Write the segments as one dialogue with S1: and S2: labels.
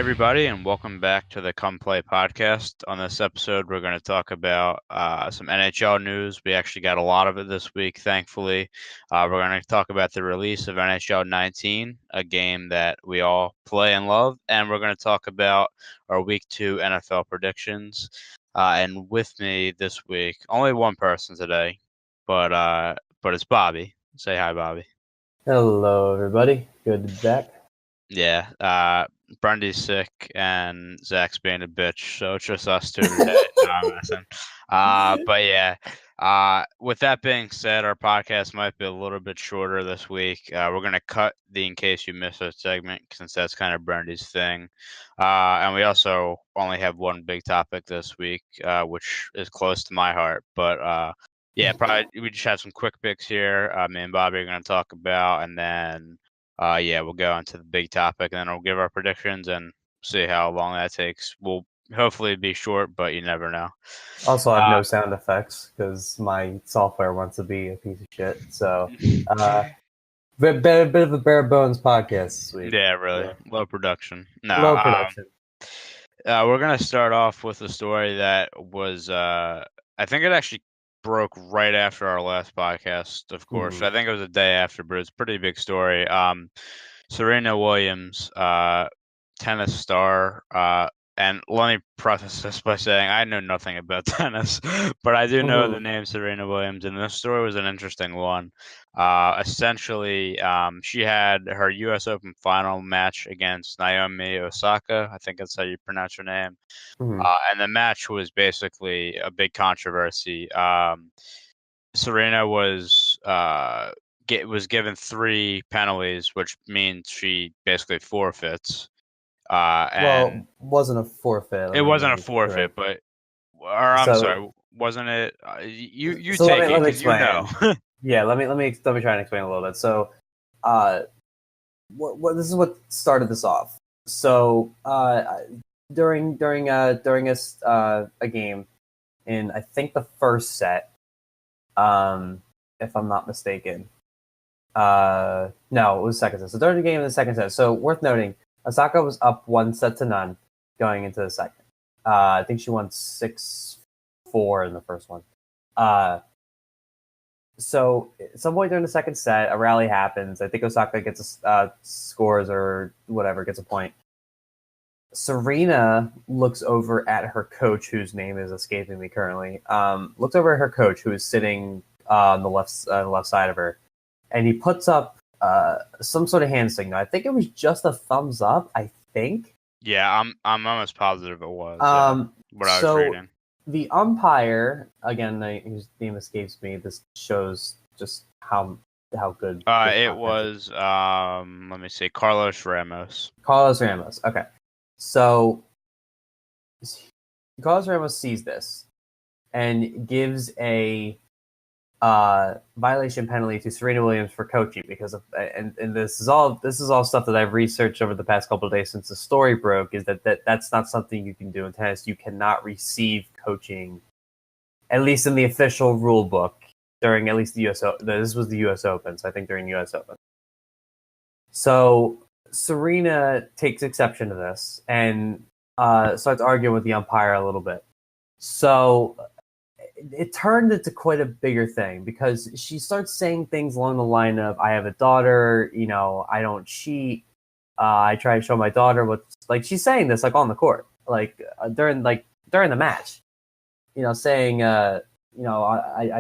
S1: everybody, and welcome back to the Come Play podcast. On this episode, we're going to talk about some NHL news. We actually got a lot of it this week, thankfully. We're going to talk about the release of NHL 19, a game that we all play and love, and we're going to talk about our Week 2 NFL predictions. And with me this week, only one person today, but it's Bobby. Say hi, Bobby.
S2: Hello, everybody. Good to be back.
S1: Yeah, Brendy's sick and Zach's being a bitch, so it's just us two today. No, I'm messing. But yeah, with that being said, our podcast might be a little bit shorter this week. We're gonna cut the In Case You Missed It segment since that's kind of Brendy's thing. And we also only have one big topic this week, which is close to my heart. But yeah, probably we just have some quick picks here. Me and Bobby are gonna talk about, and then. Yeah, we'll go into the big topic, and then we'll give our predictions and see how long that takes. We'll hopefully be short, but you never know.
S2: Also, I have no sound effects because my software wants to be a piece of shit. So, bit of a bare bones podcast this week.
S1: Yeah, really. Low production. No,
S2: Low production.
S1: We're going to start off with a story that was, I think it actually broke right after our last podcast, of course.
S2: Mm-hmm.
S1: I think it was a day after, but it's a pretty big story. Serena Williams, tennis star, and let me preface this by saying I know nothing about tennis, but I do know the name Serena Williams, and this story was an interesting one. Essentially, she had her U.S. Open final match against Naomi Osaka. I think that's how you pronounce her name.
S2: Mm-hmm.
S1: And the match was basically a big controversy. Serena was given 3 penalties, which means she basically forfeits. And
S2: wasn't a forfeit.
S1: it wasn't a forfeit, but I'm sorry, wasn't it? You
S2: so
S1: take
S2: let me
S1: it because you know.
S2: Yeah, let me try and explain a little bit. So, what this is what started this off. So, during a game in I think the first set, if I'm not mistaken. No, it was second set. So during the game in the second set. So worth noting, Osaka was up 1-0 going into the second. I think she won 6-4 in the first one. So at some point during the second set, a rally happens. I think Osaka gets scores or whatever, gets a point. Serena looks over at her coach, whose name is escaping me currently. Looks over at her coach, who is sitting on the left side of her, and he puts up some sort of hand signal. I think it was just a thumbs up. I think.
S1: Yeah, I'm almost positive it was. What I was reading.
S2: The umpire, again, whose name escapes me. This shows just how good.
S1: It was. Let me see. Carlos Ramos.
S2: Carlos Ramos. Okay. So Carlos Ramos sees this and gives a violation penalty to Serena Williams for coaching because of and this is all stuff that I've researched over the past couple of days since the story broke. Is that's not something you can do in tennis. You cannot receive coaching, at least in the official rule book, during at least the U.S. This was the U.S. Open, so I think during U.S. Open. So Serena takes exception to this and starts arguing with the umpire a little bit. So it turned into quite a bigger thing because she starts saying things along the line of, I have a daughter, I don't cheat. I try to show my daughter what's like. She's saying this like on the court, like during the match, saying, I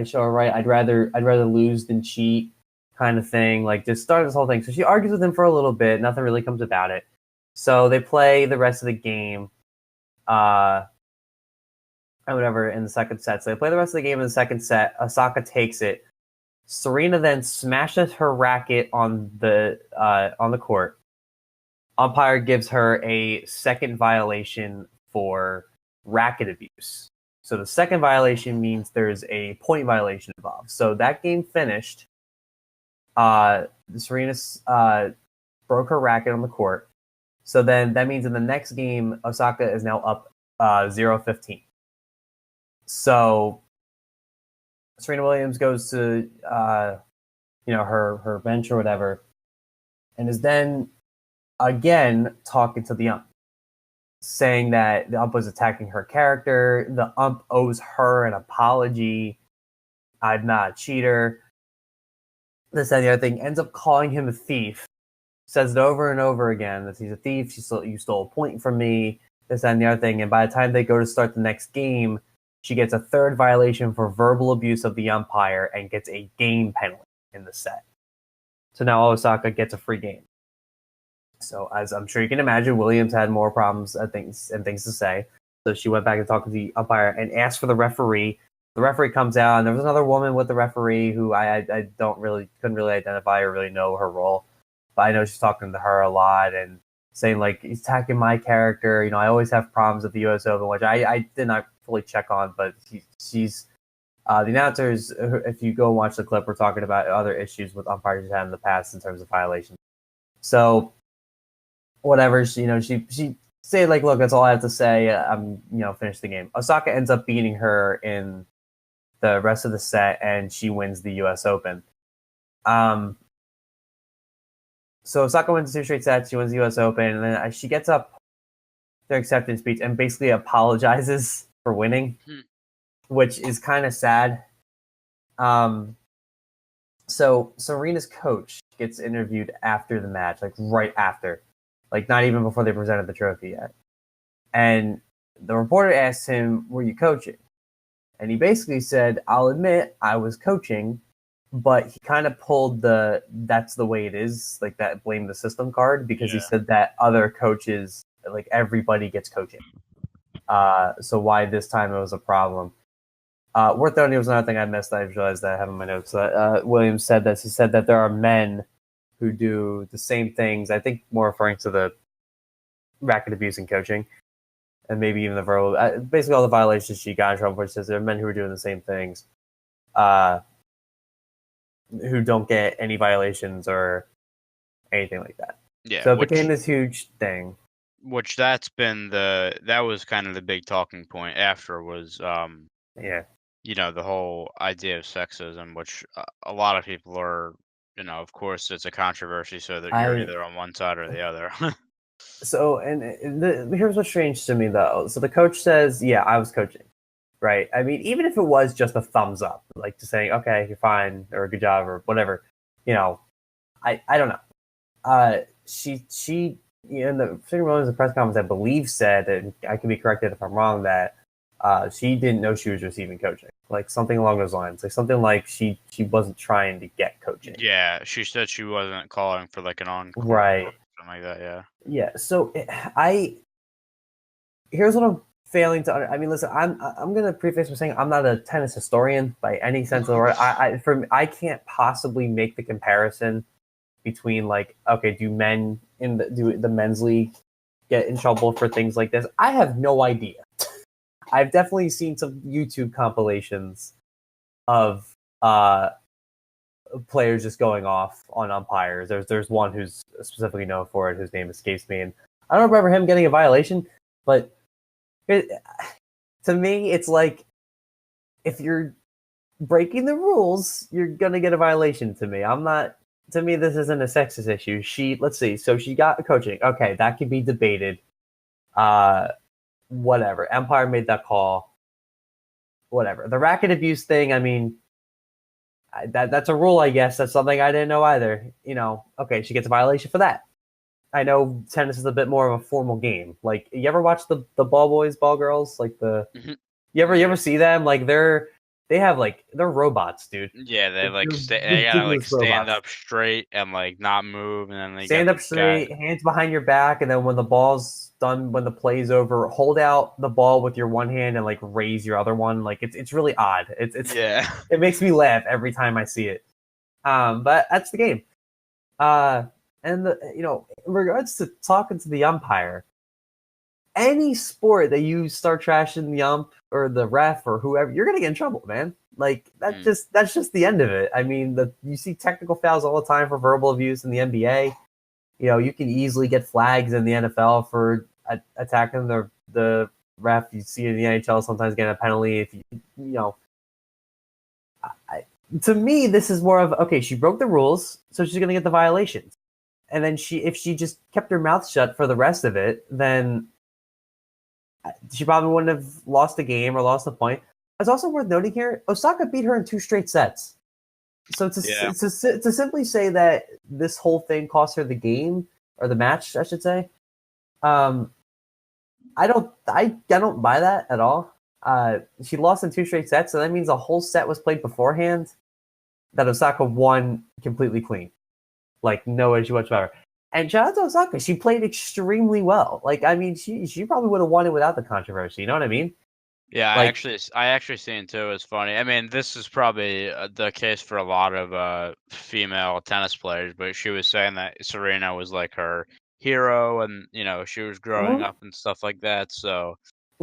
S2: show her right. I'd rather lose than cheat, kind of thing. Like just start this whole thing. So she argues with him for a little bit. Nothing really comes about it. So they play the rest of the game. Whatever in the second set. So they play the rest of the game in the second set. Osaka takes it. Serena then smashes her racket on the court. Umpire gives her a second violation for racket abuse. So the second violation means there's a point violation involved. So that game finished. Serena broke her racket on the court. So then that means in the next game, Osaka is now up 0-15. So Serena Williams goes to her bench or whatever, and is then again talking to the ump. saying that the ump was attacking her character. The ump owes her an apology. I'm not a cheater. This and the other thing. Ends up calling him a thief. Says it over and over again that he's a thief. You stole a point from me. This and the other thing. And by the time they go to start the next game, she gets a third violation for verbal abuse of the umpire and gets a game penalty in the set. So now Osaka gets a free game. So as I'm sure you can imagine, Williams had more problems and things to say. So she went back and talked to the umpire and asked for the referee. The referee comes out, and there was another woman with the referee who I couldn't really identify or really know her role. But I know she's talking to her a lot and saying, like, he's attacking my character. I always have problems at the U.S. Open, which I did not fully check on, but she's the announcers, if you go and watch the clip, we're talking about other issues with umpires she's had in the past in terms of violations. So whatever, she say, like, look, that's all I have to say. I'm finish the game. Osaka ends up beating her in the rest of the set, and she wins the U.S. Open. So Osaka wins 2 straight sets. She wins the U.S. Open, and then she gets up their acceptance speech and basically apologizes for winning, which is kind of sad. So Serena's coach gets interviewed after the match, like right after, like not even before they presented the trophy yet. And the reporter asked him, "Were you coaching?" And he basically said, "I'll admit I was coaching," but he kind of pulled the "that's the way it is," like that blame the system card, because he said that other coaches, like everybody gets coaching. So why this time it was a problem. Worth noting, was another thing I missed. I realized that I have in my notes. Williams said this. He said that there are men who do the same things. I think more referring to the racket abuse and coaching, and maybe even the verbal. Basically, all the violations she got in trouble for. Says there are men who are doing the same things, who don't get any violations or anything like that.
S1: Yeah.
S2: So it became this huge thing.
S1: Which that was kind of the big talking point after was the whole idea of sexism, which a lot of people are, of course it's a controversy, so that you're either on one side or the other.
S2: So, here's what's strange to me though. So the coach says, "Yeah, I was coaching," right? I mean, even if it was just a thumbs up, like just saying, "Okay, you're fine," or "Good job," or whatever, I don't know. She in the Serena Williams press conference, I believe, said, and I can be corrected if I'm wrong, that she didn't know she was receiving coaching, like something along those lines, like something like she wasn't trying to get coaching.
S1: Yeah, she said she wasn't calling for like an encore,
S2: right?
S1: Or something like that. Yeah.
S2: Yeah. So here's what I'm failing to. I mean, listen, I'm gonna preface by saying I'm not a tennis historian by any sense of the word. I can't possibly make the comparison between, like, okay, do men in the men's league get in trouble for things like this? I have no idea. I've definitely seen some YouTube compilations of players just going off on umpires. There's one who's specifically known for it, whose name escapes me, and I don't remember him getting a violation. But to me, it's like, if you're breaking the rules, you're gonna get a violation. To me, this isn't a sexist issue. Let's see. So she got coaching. Okay, that can be debated. Whatever. Empire made that call. Whatever. The racket abuse thing, I mean, that's a rule, I guess. That's something I didn't know either. Okay, she gets a violation for that. I know tennis is a bit more of a formal game. Like, you ever watch the ball boys, ball girls? Like you ever see them? Like they're robots, dude.
S1: Yeah, they gotta stand up straight and like not move, and then they
S2: stand up straight, hands behind your back, and then when the ball's done, when the play's over, hold out the ball with your one hand and like raise your other one. Like it's really odd. It's it makes me laugh every time I see it. But that's the game. And in regards to talking to the umpire, any sport that you start trashing the ump or the ref or whoever, you're gonna get in trouble, man. Like that's just the end of it. I mean, you see technical fouls all the time for verbal abuse in the NBA. You can easily get flags in the NFL for attacking the ref. You see in the NHL sometimes getting a penalty if to me, this is more of, okay, she broke the rules, so she's gonna get the violations. And then if she just kept her mouth shut for the rest of it, then She probably wouldn't have lost the game or lost the point. It's also worth noting here, Osaka beat her in 2 straight sets. So
S1: Yeah.
S2: to simply say that this whole thing cost her the game or the match, I should say, um, I don't buy that at all. She lost in 2 straight sets, so that means a whole set was played beforehand that Osaka won completely clean, like no issue whatsoever. And shout out to Osaka, she played extremely well. Like I mean, she probably would have won it without the controversy. You know what I mean?
S1: Yeah,
S2: Like,
S1: I actually seen too. It's funny. I mean, this is probably the case for a lot of female tennis players, but she was saying that Serena was like her hero, and she was growing
S2: mm-hmm,
S1: up and stuff like that. So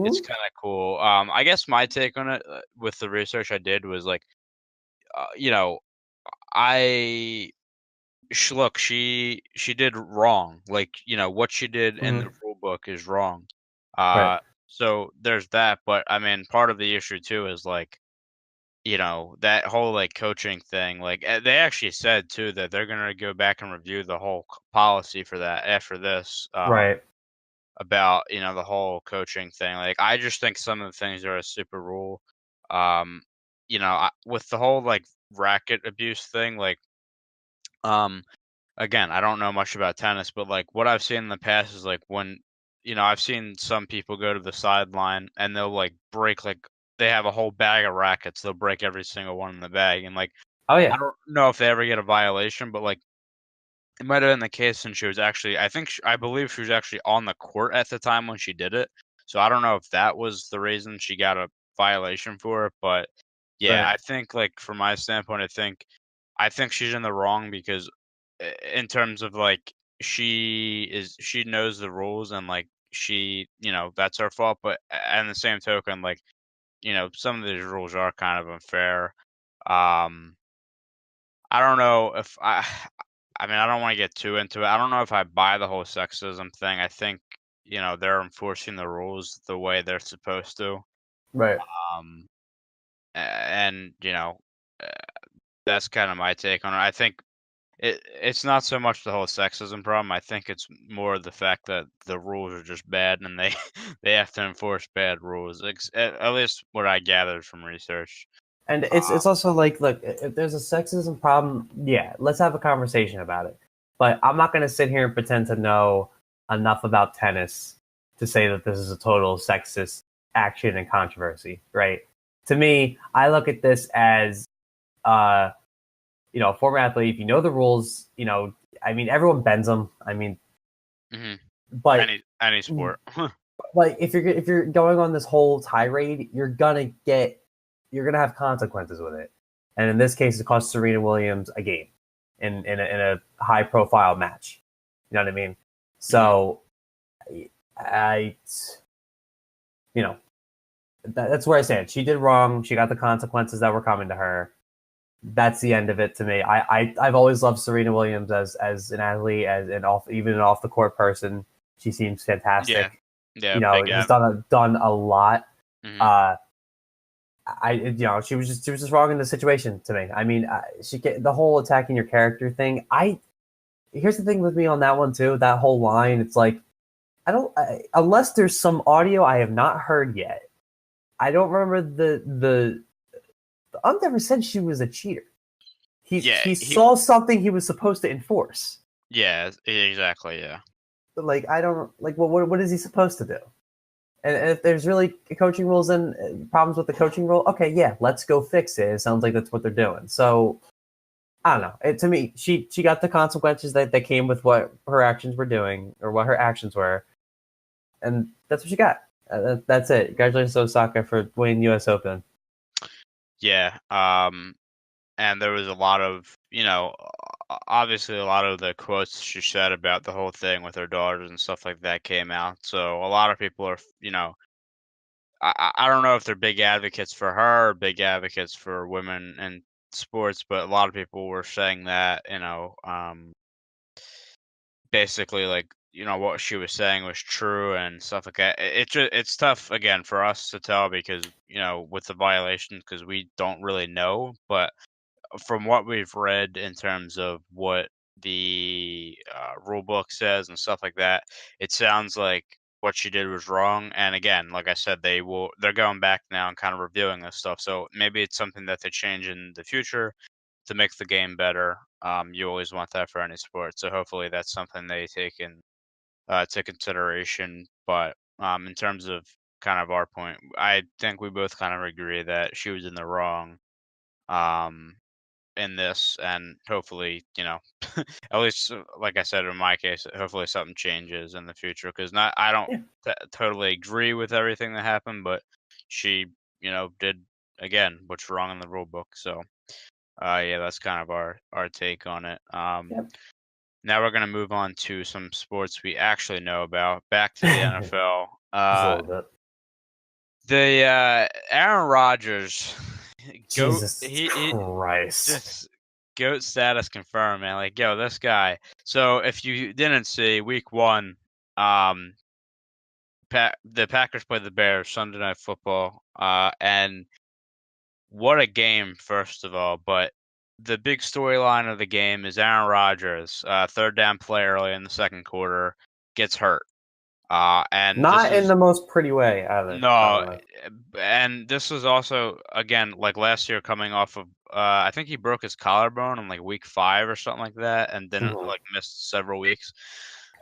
S1: it's
S2: mm-hmm,
S1: kind of cool. I guess my take on it with the research I did was like, you know, I look, she did wrong. Like, what she did in the
S2: mm-hmm,
S1: rule book is wrong.
S2: right,
S1: So there's that, but I mean, part of the issue too is like, that whole like coaching thing. Like they actually said too that they're gonna go back and review the whole policy for that after this.
S2: right,
S1: About the whole coaching thing. Like I just think some of the things are a super rule. Um, with the whole like racket abuse thing, like um again, I don't know much about tennis, but like what I've seen in the past is like when I've seen some people go to the sideline and they'll like break like they have a whole bag of rackets. They'll break every single one in the bag, and like
S2: oh
S1: I
S2: yeah,
S1: don't know if they ever get a violation, but like it might have been the case since she was actually I believe she was actually on the court at the time when she did it. So I don't know if that was the reason she got a violation for it, but yeah,
S2: right,
S1: I think like from my standpoint, I think she's in the wrong because in terms of like she knows the rules and like that's her fault, but in the same token, like some of these rules are kind of unfair. Um, I don't know if I mean, I don't want to get too into it. I don't know if I buy the whole sexism thing. I think they're enforcing the rules the way they're supposed to.
S2: right.
S1: Um, and uh, that's kind of my take on it. I think it's not so much the whole sexism problem. I think it's more the fact that the rules are just bad and they they have to enforce bad rules. At least what I gathered from research.
S2: And
S1: Uh,
S2: it's also like, look, if there's a sexism problem, yeah, let's have a conversation about it. But I'm not going to sit here and pretend to know enough about tennis to say that this is a total sexist action and controversy, right? To me, I look at this as, uh, a former athlete. If you know the rules, I mean, everyone bends them. I mean,
S1: mhm.
S2: but
S1: Any sport.
S2: if you're going on this whole tirade, you're gonna have consequences with it. And in this case, it cost Serena Williams a game in a high profile match. You know what I mean?
S1: Mhm.
S2: So I you know that's where I stand. She did wrong. She got the consequences that were coming to her. That's the end of it to me. I've always loved Serena Williams as an athlete, as even an off the court person. She seems
S1: Yeah.
S2: fantastic.
S1: Yeah, Big
S2: Has
S1: M.
S2: done a lot.
S1: Mhm.
S2: Uh, she was just wrong in the situation to me. I mean, the whole attacking your character thing. Here's the thing with me on that one too. That whole line, it's like unless there's some audio I have not heard yet. I don't remember the ump never said she was a cheater.
S1: Yeah,
S2: He saw something he was supposed to enforce.
S1: yeah, exactly, yeah.
S2: But like I don't like what is he supposed to do? And if there's really coaching rules and problems with the coaching rule, okay, yeah, let's go fix it. It sounds like that's what they're doing. So I don't know. To me, she got the consequences that came with what her actions were doing or what her actions were, and that's what she got. That's it. Congratulations, Osaka, for winning U.S. Open.
S1: Yeah, and there was a lot of, obviously a lot of the quotes she said about the whole thing with her daughters and stuff like that came out. So a lot of people are, I don't know if they're big advocates for her or big advocates for women in sports, but a lot of people were saying that, basically like, what she was saying was true and stuff like that. It's tough again for us to tell because, with the violations because we don't really know, but from what we've read in terms of what the rule book says and stuff like that, it sounds like what she did was wrong. And again, like I said, they're going back now and kind of reviewing this stuff. So maybe it's something that they change in the future to make the game better. You always want that for any sport. So hopefully that's something they take into consideration. But in terms of kind of our point, I think we both kind of agree that she was in the wrong um, in this, and hopefully, at least like I said in my case, hopefully something changes in the future. Because I don't totally agree with everything that happened, but she, did again what's wrong in the rule book. So, yeah, that's kind of our take on it.
S2: Yep.
S1: Now we're gonna move on to some sports we actually know about. Back to the NFL.
S2: Just a little bit.
S1: The Aaron Rodgers,
S2: Jesus
S1: he
S2: Christ.
S1: just GOAT status confirmed, man. Like, yo, this guy. So if you didn't see week 1, the Packers played the Bears Sunday Night Football, and what a game, first of all. But the big storyline of the game is Aaron Rodgers, third down play early in the second quarter, gets hurt. And
S2: Not in the most pretty way either.
S1: no, and this was also, again, like last year, coming off of I think he broke his collarbone in like week 5 or something like that, and then like missed several weeks.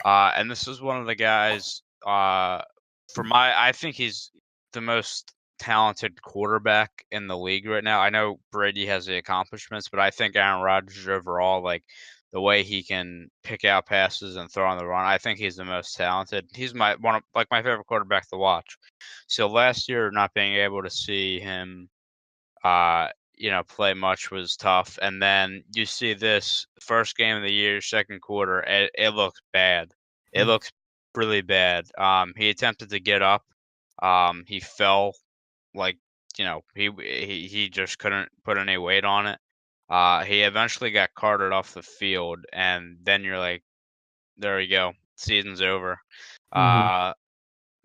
S1: And this is one of the guys. I think he's the most talented quarterback in the league right now. I know Brady has the accomplishments, but I think Aaron Rodgers overall, like the way he can pick out passes and throw on the run, I think he's the most talented. He's my favorite quarterback to watch. So last year, not being able to see him, play much was tough. And then you see this first game of the year, second quarter, it looks bad. It looks really bad. He attempted to get up. He fell, like, he just couldn't put any weight on it. He eventually got carted off the field, and then you're like, there you go, season's over.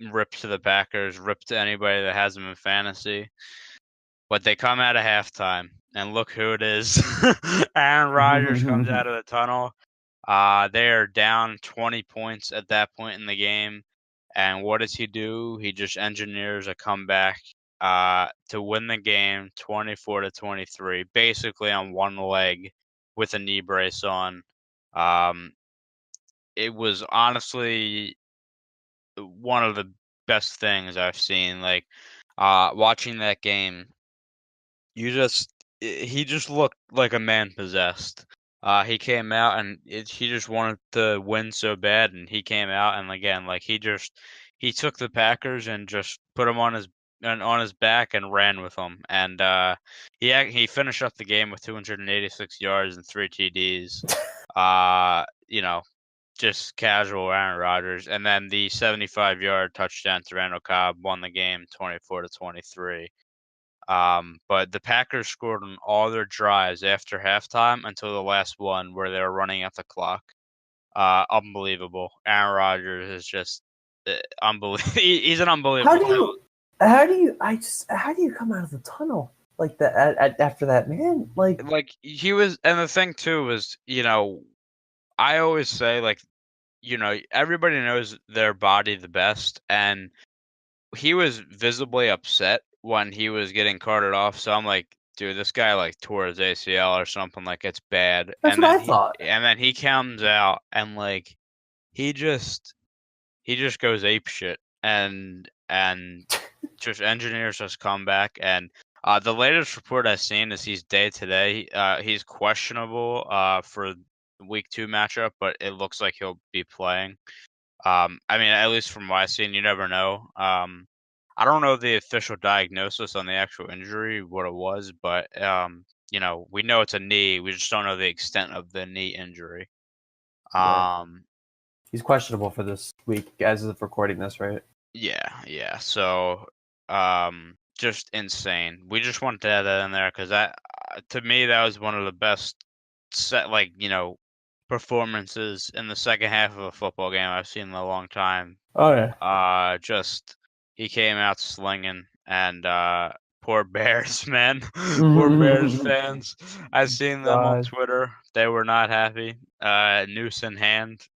S1: Rip to the Packers, rip to anybody that has them in fantasy. But they come out of halftime, and look who it is. Aaron Rodgers comes out of the tunnel. They are down 20 points at that point in the game. And what does he do? He just engineers a comeback to win the game 24-23, basically on one leg with a knee brace on. It was honestly one of the best things I've seen. Like, watching that game, he just looked like a man possessed. He came out and he just wanted to win so bad, and he came out and again, like, he took the Packers and just put them on his back and ran with them. And he finished up the game with 286 yards and 3 TDs. Just casual Aaron Rodgers, and then the 75-yard touchdown to Randall Cobb won the game 24-23. But the Packers scored on all their drives after halftime until the last one where they were running at the clock. Unbelievable. Aaron Rodgers is just unbelievable. He's an unbelievable.
S2: How do you come out of the tunnel like that after that, man? Like
S1: he was, and the thing too was, I always say, like, everybody knows their body the best, and he was visibly upset when he was getting carted off. So I'm like, dude, this guy like tore his ACL or something, like it's bad.
S2: That's what I thought.
S1: And then he comes out and like he just goes ape shit and just engineers his comeback. And the latest report I've seen is he's day to day. He's questionable for the week 2 matchup, but it looks like he'll be playing. I mean, at least from what I've seen, you never know. I don't know the official diagnosis on the actual injury, what it was, but we know it's a knee. We just don't know the extent of the knee injury.
S2: He's questionable for this week as of recording this, right?
S1: Yeah. So, just insane. We just wanted to add that in there because to me, that was one of the best performances in the second half of a football game I've seen in a long time.
S2: Oh yeah.
S1: He came out slinging, and poor Bears, man. Poor Bears fans. I've seen them on Twitter. They were not happy. Noose in hand.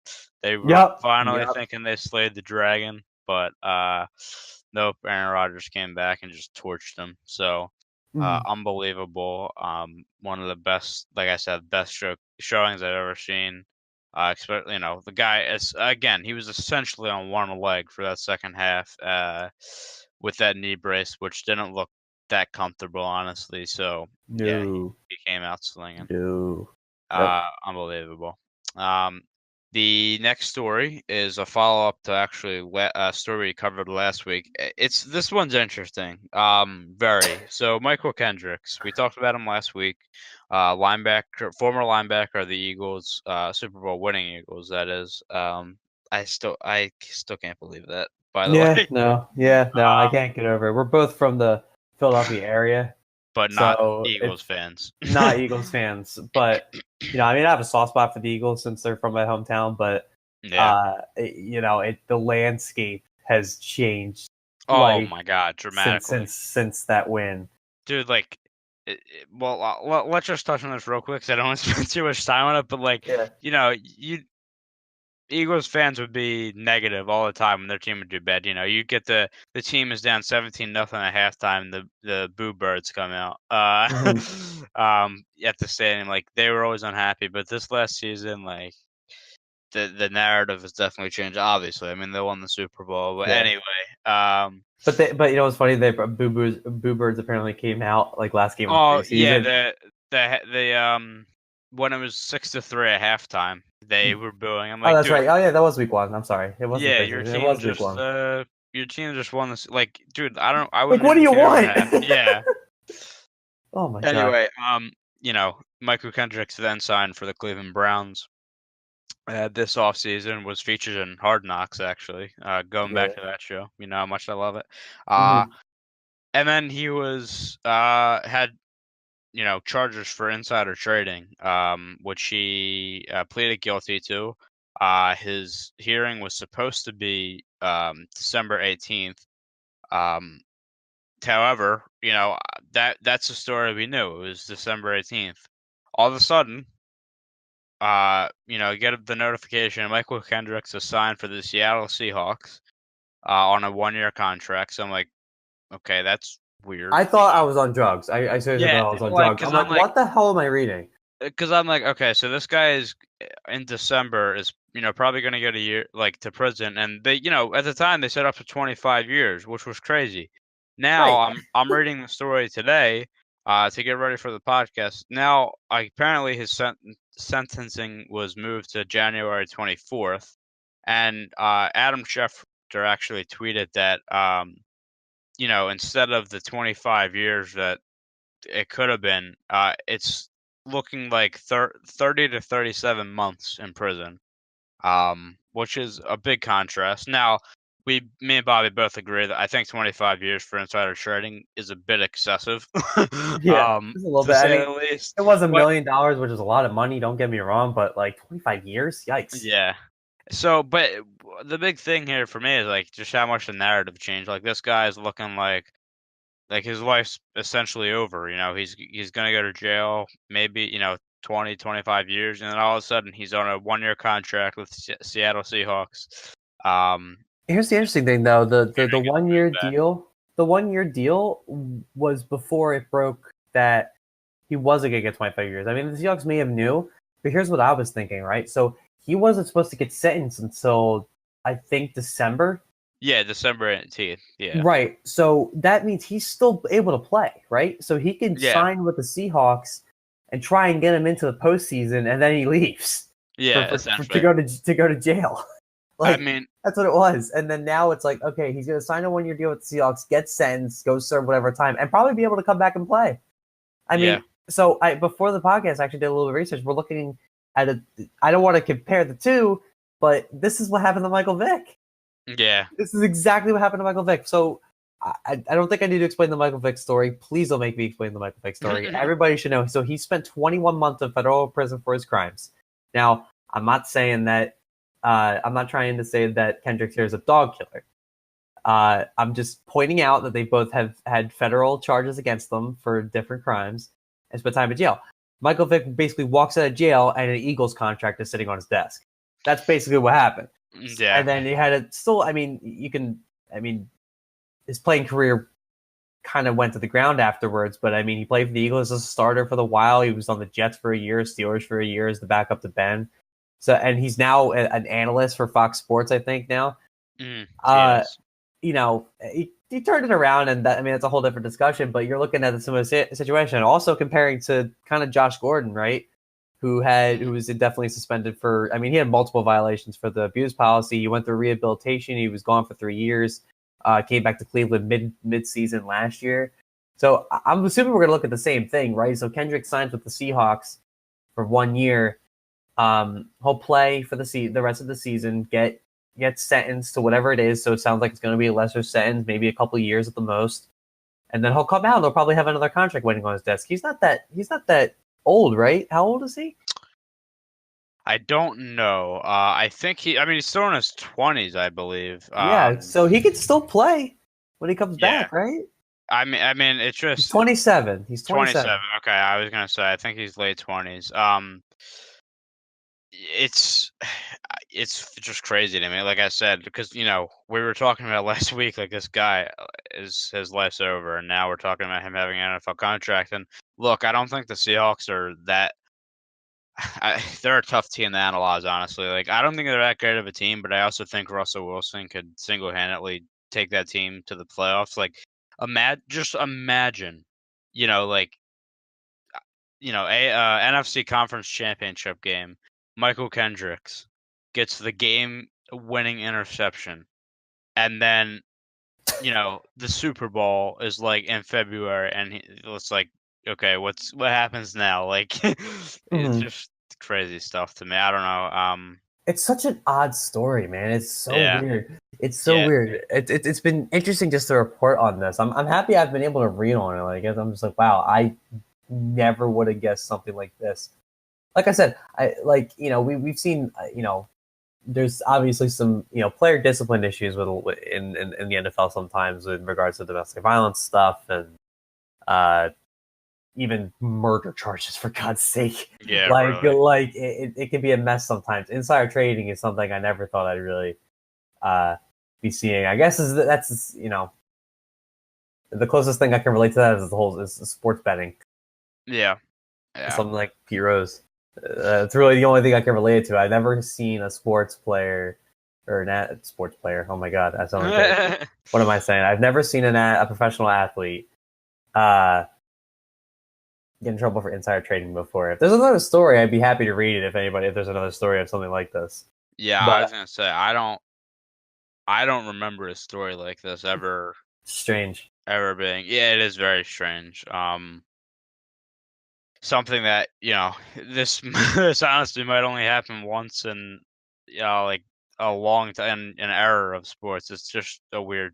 S1: They were finally thinking they slayed the dragon. but nope. Aaron Rodgers came back and just torched them. So unbelievable. One of the best, like I said, best showings I've ever seen. The guy is again. He was essentially on one leg for that second half, with that knee brace, which didn't look that comfortable, honestly. So yeah, he came out slinging. Unbelievable. The next story is a follow up to actually a story we covered last week. This one's interesting. Very. So Michael Kendricks, we talked about him last week. Former linebacker of the Eagles, Super Bowl winning Eagles. That is. I still can't believe that. By the way.
S2: No, I can't get over it. We're both from the Philadelphia area,
S1: but not Eagles fans.
S2: Not Eagles fans, but I have a soft spot for the Eagles since they're from my hometown. But the landscape has changed.
S1: Oh my God, dramatically
S2: since that win,
S1: dude. Let's just touch on this real quick because I don't want to spend too much time on it. But Eagles fans would be negative all the time when their team would do bad. You get the team is down 17-0 at halftime. The boo birds come out at the stadium. They were always unhappy, but this last season, the narrative has definitely changed. Obviously, I mean they won the Super Bowl, but anyway.
S2: But what's funny? Boo birds apparently came out last game.
S1: Oh yeah, the when it was 6-3 at halftime, they were booing. I'm like,
S2: oh, that's right. Oh yeah, that was week 1. I'm sorry. It wasn't.
S1: Yeah, your team just won this. Dude, I
S2: wouldn't. What do you want?
S1: Yeah.
S2: Oh my God.
S1: Anyway, Michael Kendricks then signed for the Cleveland Browns. This offseason was featured in Hard Knocks, actually. Going back to that show, you know how much I love it. And then he was had charges for insider trading, which he pleaded guilty to. His hearing was supposed to be December 18th. However, that's the story we knew. It was December 18th. All of a sudden, get the notification Michael Kendricks is signed for the Seattle Seahawks on a 1-year contract. So I'm like, okay, that's weird.
S2: I thought I was on drugs. I seriously thought I was on drugs. I'm like, what the hell am I reading?
S1: Because I'm like, okay, so this guy is in December is probably going to get a year to prison, and they at the time they said up to 25 years, which was crazy. Now I'm reading the story today to get ready for the podcast. Now apparently his sentencing was moved to January 24th, and Adam Schefter actually tweeted that instead of the 25 years that it could have been, it's looking like 30 to 37 months in prison, which is a big contrast. Now, me and Bobby both agree that I think 25 years for insider trading is a bit excessive.
S2: Yeah, just a little bit. At least it was $1 million, which is a lot of money. Don't get me wrong, but 25 years, yikes.
S1: Yeah. So, but the big thing here for me is just how much the narrative changed. This guy is looking like his life's essentially over. He's gonna go to jail, maybe 20, 25 years, and then all of a sudden he's on a 1-year contract with Seattle Seahawks.
S2: Here's the interesting thing, though: the 1-year deal. The 1-year deal was before it broke that he wasn't gonna get 25 years. I mean, the Seahawks may have knew, but here's what I was thinking. Right, so he wasn't supposed to get sentenced until I think December.
S1: Yeah, December 18th. Yeah.
S2: Right. So that means he's still able to play, right? So he can sign with the Seahawks and try and get him into the postseason, and then he leaves.
S1: Yeah,
S2: to go to jail.
S1: I mean,
S2: that's what it was. And then now it's like, okay, he's going to sign a 1-year deal with the Seahawks, get sentenced, go serve whatever time, and probably be able to come back and play. I mean, so before the podcast, I actually did a little research. We're looking at I don't want to compare the two, but this is what happened to Michael Vick.
S1: Yeah.
S2: This is exactly what happened to Michael Vick. So I don't think I need to explain the Michael Vick story. Please don't make me explain the Michael Vick story. Everybody should know. So he spent 21 months in federal prison for his crimes. Now, I'm not saying that I'm not trying to say that Kendricks here is a dog killer. I'm just pointing out that they both have had federal charges against them for different crimes and spent time in jail. Michael Vick basically walks out of jail and an Eagles contract is sitting on his desk. That's basically what happened.
S1: Yeah.
S2: And then he had it still. I mean, his playing career kind of went to the ground afterwards. But I mean, he played for the Eagles as a starter for the while. He was on the Jets for a year, Steelers for a year as the backup to Ben. So, and he's now an analyst for Fox Sports, I think now.
S1: Yes.
S2: He turned it around, and that, I mean, it's a whole different discussion. But you're looking at a similar situation, also comparing to kind of Josh Gordon, right? Who was definitely suspended for. I mean, he had multiple violations for the abuse policy. He went through rehabilitation. He was gone for 3 years. Came back to Cleveland mid season last year. So I'm assuming we're going to look at the same thing, right? So Kendrick signs with the Seahawks for 1 year. He'll play for the rest of the season. Get sentenced to whatever it is. So it sounds like it's going to be a lesser sentence, maybe a couple of years at the most. And then he'll come out. And they'll probably have another contract waiting on his desk. He's not that old, right? How old is he?
S1: I don't know. I think he's still in his 20s, I believe.
S2: Yeah, so he could still play when he comes back, right?
S1: I mean, it's just
S2: he's 27. He's 27.
S1: Okay, I was gonna say I think he's late 20s. It's just crazy to me. Like I said, because we were talking about last week, like this guy his life's over, and now we're talking about him having an NFL contract. And look, I don't think the Seahawks are that. They're a tough team to analyze, honestly. Like, I don't think they're that great of a team, but I also think Russell Wilson could single-handedly take that team to the playoffs. Like, just imagine, NFC Conference Championship game. Michael Kendricks gets the game-winning interception, and then, the Super Bowl is like in February, and it's like, okay, what happens now? Like, it's just crazy stuff to me. I don't know.
S2: It's such an odd story, man. It's so weird. It's so weird. It's been interesting just to report on this. I'm happy I've been able to read on it. Like, I'm just like, wow, I never would have guessed something like this. Like I said, we've seen, there's obviously some, player discipline issues in the NFL sometimes in regards to domestic violence stuff and even murder charges, for God's sake.
S1: Yeah,
S2: really. It can be a mess sometimes. Insider trading is something I never thought I'd really be seeing. I guess that's the closest thing I can relate to that is sports betting.
S1: Yeah.
S2: Something like Pete Rose. It's really the only thing I can relate it to. I've never seen a sports player or sports player. Oh my God, that's what am I saying? I've never seen a professional athlete get in trouble for insider trading before. If there's another story, If there's another story of something like this.
S1: Yeah, I was gonna say I don't remember a story like this ever.
S2: Strange.
S1: Ever being. Yeah, it is very strange. Something that this honestly might only happen once in like a long time, an era of sports. It's just a weird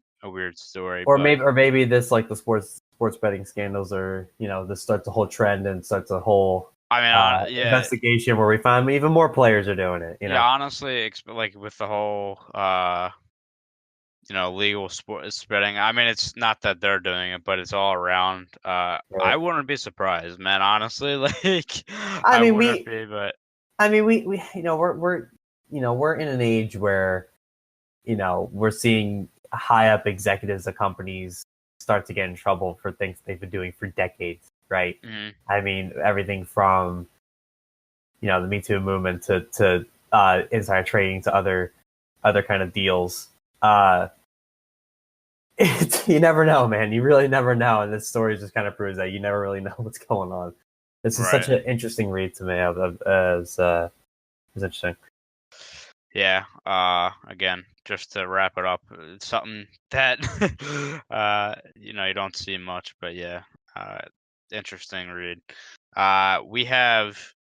S1: story.
S2: Or maybe this, like the sports betting scandals, or this starts a whole trend and starts a whole investigation where we find even more players are doing it.
S1: Yeah, honestly, like with the whole legal sports betting. I mean, it's not that they're doing it, but it's all around. Right. I wouldn't be surprised, man. Honestly, like I wouldn't be, but
S2: we're in an age where we're seeing high up executives of companies start to get in trouble for things they've been doing for decades, right?
S1: Mm-hmm.
S2: I mean, everything from the Me Too movement to insider trading to other kind of deals. You never know, man. You really never know, and this story just kind of proves that you never really know what's going on. This is such an interesting read to me. It's interesting.
S1: Yeah. Again, just to wrap it up, it's something that you don't see much, but yeah, interesting read. We have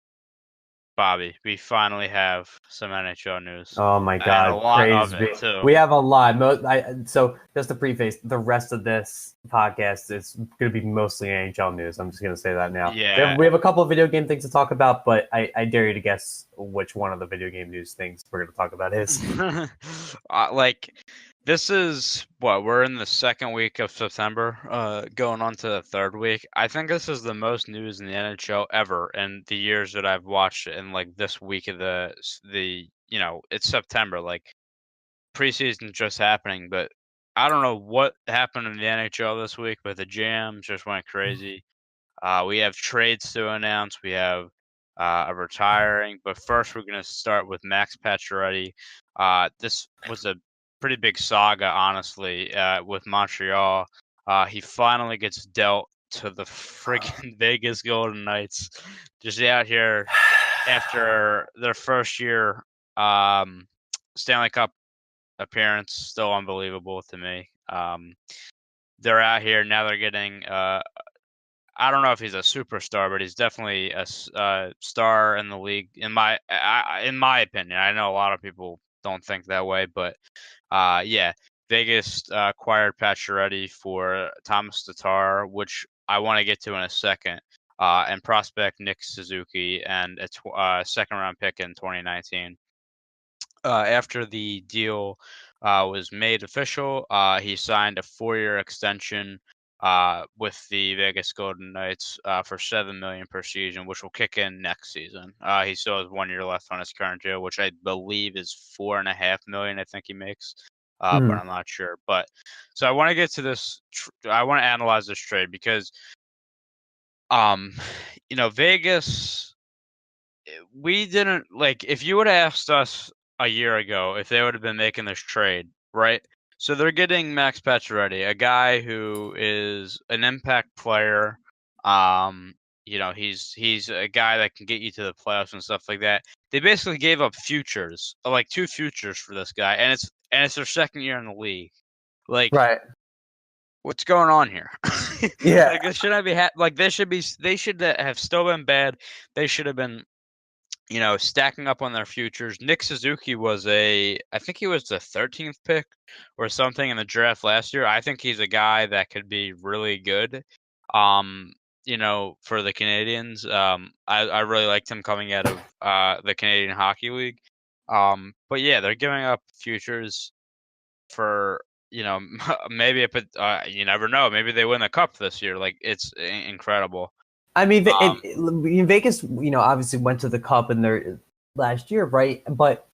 S1: Bobby. We finally have some NHL news.
S2: Oh my God,
S1: and a lot of it too.
S2: We have a lot. So just to preface, the rest of this podcast is going to be mostly NHL news. I'm just going to say that now.
S1: Yeah.
S2: We have a couple of video game things to talk about, but I dare you to guess which one of the video game news things we're going to talk about is.
S1: This is we're in the second week of September, going on to the third week. I think this is the most news in the NHL ever in the years that I've watched it. And like this week of the it's September. Like preseason just happening, but I don't know what happened in the NHL this week, but the GMs just went crazy. We have trades to announce. We have a retiring, but first we're going to start with Max Pacioretty. This was a pretty big saga, honestly, with Montreal. He finally gets dealt to the friggin' Vegas Golden Knights, just out here after their first year Stanley Cup appearance. Still unbelievable to me. They're out here now. They're getting. I don't know if he's a superstar, but he's definitely a star in the league. In my opinion, I know a lot of people don't think that way, but yeah, Vegas acquired Pacioretty for Thomas Tatar, which I want to get to in a second, and prospect Nick Suzuki, and a second-round pick in 2019. After the deal was made official, he signed a 4-year extension with the Vegas Golden Knights for $7 million per season, which will kick in next season. He still has 1 year left on his current deal, which I believe is $4.5 million. I think he makes, but I'm not sure. But so I want to get to this. I want to analyze this trade because, Vegas. We didn't if you would have asked us a year ago if they would have been making this trade, right? So they're getting Max Pacioretty, a guy who is an impact player. He's a guy that can get you to the playoffs and stuff like that. They basically gave up futures, like 2 futures for this guy, and it's their second year in the league.
S2: Right.
S1: What's going on here?
S2: Yeah.
S1: This shouldn't be they should have still been bad. They should have been stacking up on their futures. Nick Suzuki I think he was the 13th pick or something in the draft last year. I think he's a guy that could be really good, for the Canadians. I really liked him coming out of the Canadian Hockey League. But yeah, they're giving up futures for, maybe you never know. Maybe they win the cup this year. It's incredible.
S2: I mean, Vegas, obviously went to the Cup in their last year, right? But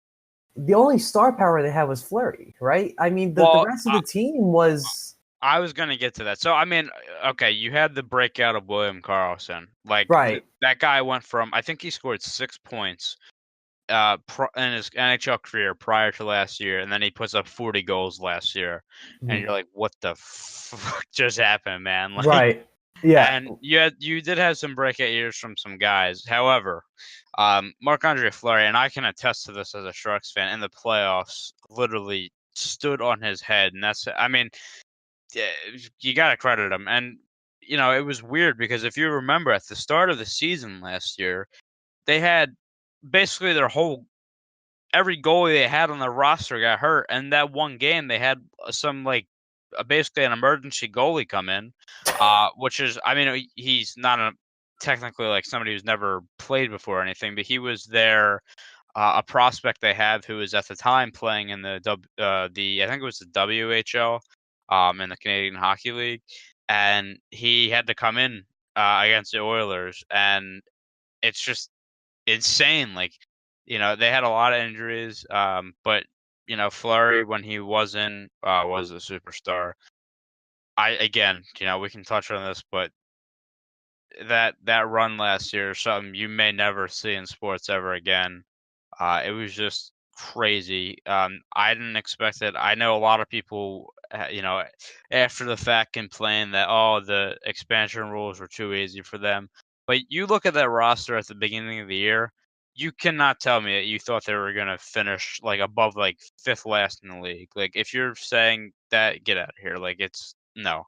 S2: the only star power they had was Fleury, right? I mean, the rest of the team was.
S1: I was going to get to that. So, I mean, okay, you had the breakout of William Karlsson.
S2: Right.
S1: That guy went from, I think he scored 6 points in his NHL career prior to last year, and then he puts up 40 goals last year. Mm-hmm. And you're like, what the fuck just happened, man?
S2: Right. Yeah,
S1: and you did have some breakout years from some guys. However, Marc-Andre Fleury, and I can attest to this as a Sharks fan, in the playoffs, literally stood on his head, and you got to credit him. And it was weird because if you remember at the start of the season last year, they had basically every goalie they had on their roster got hurt, and that one game they had some basically an emergency goalie come in, which is, I mean, he's not technically somebody who's never played before or anything, but he was there, a prospect they have who was at the time playing in I think it was the WHL, in the Canadian Hockey League, and he had to come in against the Oilers, and it's just insane. They had a lot of injuries, but Fleury, when he was a superstar. We can touch on this, but that run last year is something you may never see in sports ever again. It was just crazy. I didn't expect it. I know a lot of people, after the fact complain that, the expansion rules were too easy for them. But you look at that roster at the beginning of the year, you cannot tell me that you thought they were going to finish above 5th last in the league. If you're saying that, get out of here. It's no.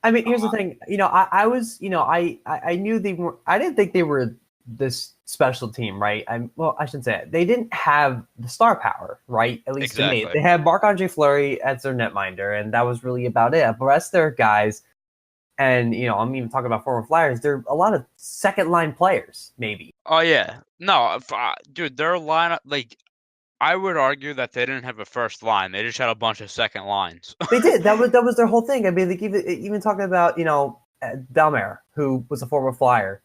S2: I mean, here's the thing. I was, I knew they were. I didn't think they were this special team, right? I shouldn't say it. They didn't have the star power, right? At least
S1: exactly.
S2: To me, they had Marc-Andre Fleury as their netminder, and that was really about it. The rest of their guys, and I'm even talking about former Flyers. They're a lot of second line players, maybe.
S1: Oh yeah, no, dude, their lineup. I would argue that they didn't have a first line. They just had a bunch of second lines.
S2: They did. That was their whole thing. I mean, even talking about Bellemare, who was a former Flyer.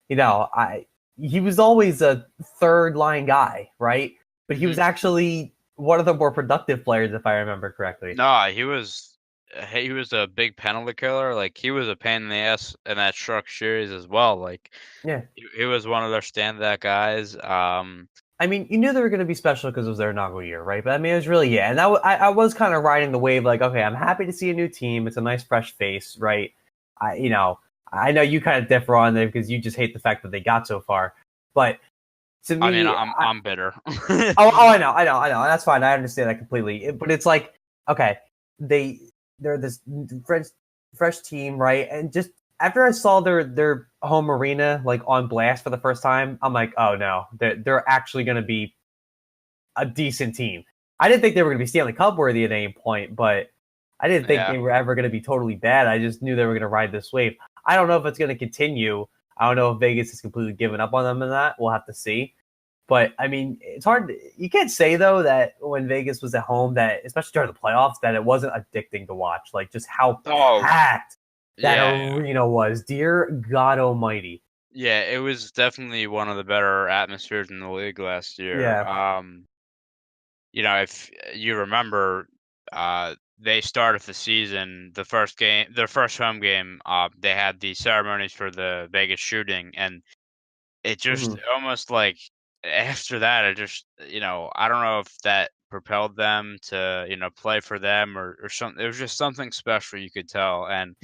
S2: He was always a third line guy, right? But he was actually one of the more productive players, if I remember correctly.
S1: No, he was a big penalty killer. Like he was a pain in the ass in that Shark series as well. Like
S2: Yeah.
S1: he was one of their standout guys.
S2: I mean, you knew they were going to be special because it was their inaugural year, right? But I mean, it was really, yeah. And I was kind of riding the wave, like, okay, I'm happy to see a new team. It's a nice, fresh face, right? I know you kind of differ on it because you just hate the fact that they got so far. But to
S1: I mean,
S2: me,
S1: I'm bitter.
S2: I know. That's fine. I understand that completely. But it's like, okay, they're this fresh team, right? And just after I saw their home arena like on blast for the first time, I'm like, oh no, they're actually going to be a decent team. I didn't think they were going to be Stanley Cup worthy at any point, but I didn't think
S1: Yeah.
S2: they were ever going to be totally bad. I just knew they were going to ride this wave. I don't know if it's going to continue. I don't know if Vegas has completely given up on them in that. We'll have to see. But I mean, it's hard. You can't say though that when Vegas was at home, that especially during the playoffs, that it wasn't addicting to watch. Like just how packed that arena was. Dear God Almighty.
S1: Yeah, it was definitely one of the better atmospheres in the league last year.
S2: Yeah.
S1: If you remember, they started the season, their first home game, they had the ceremonies for the Vegas shooting, and it just almost like after that, it just, I don't know if that propelled them to, play for them or something. It was just something special you could tell. And,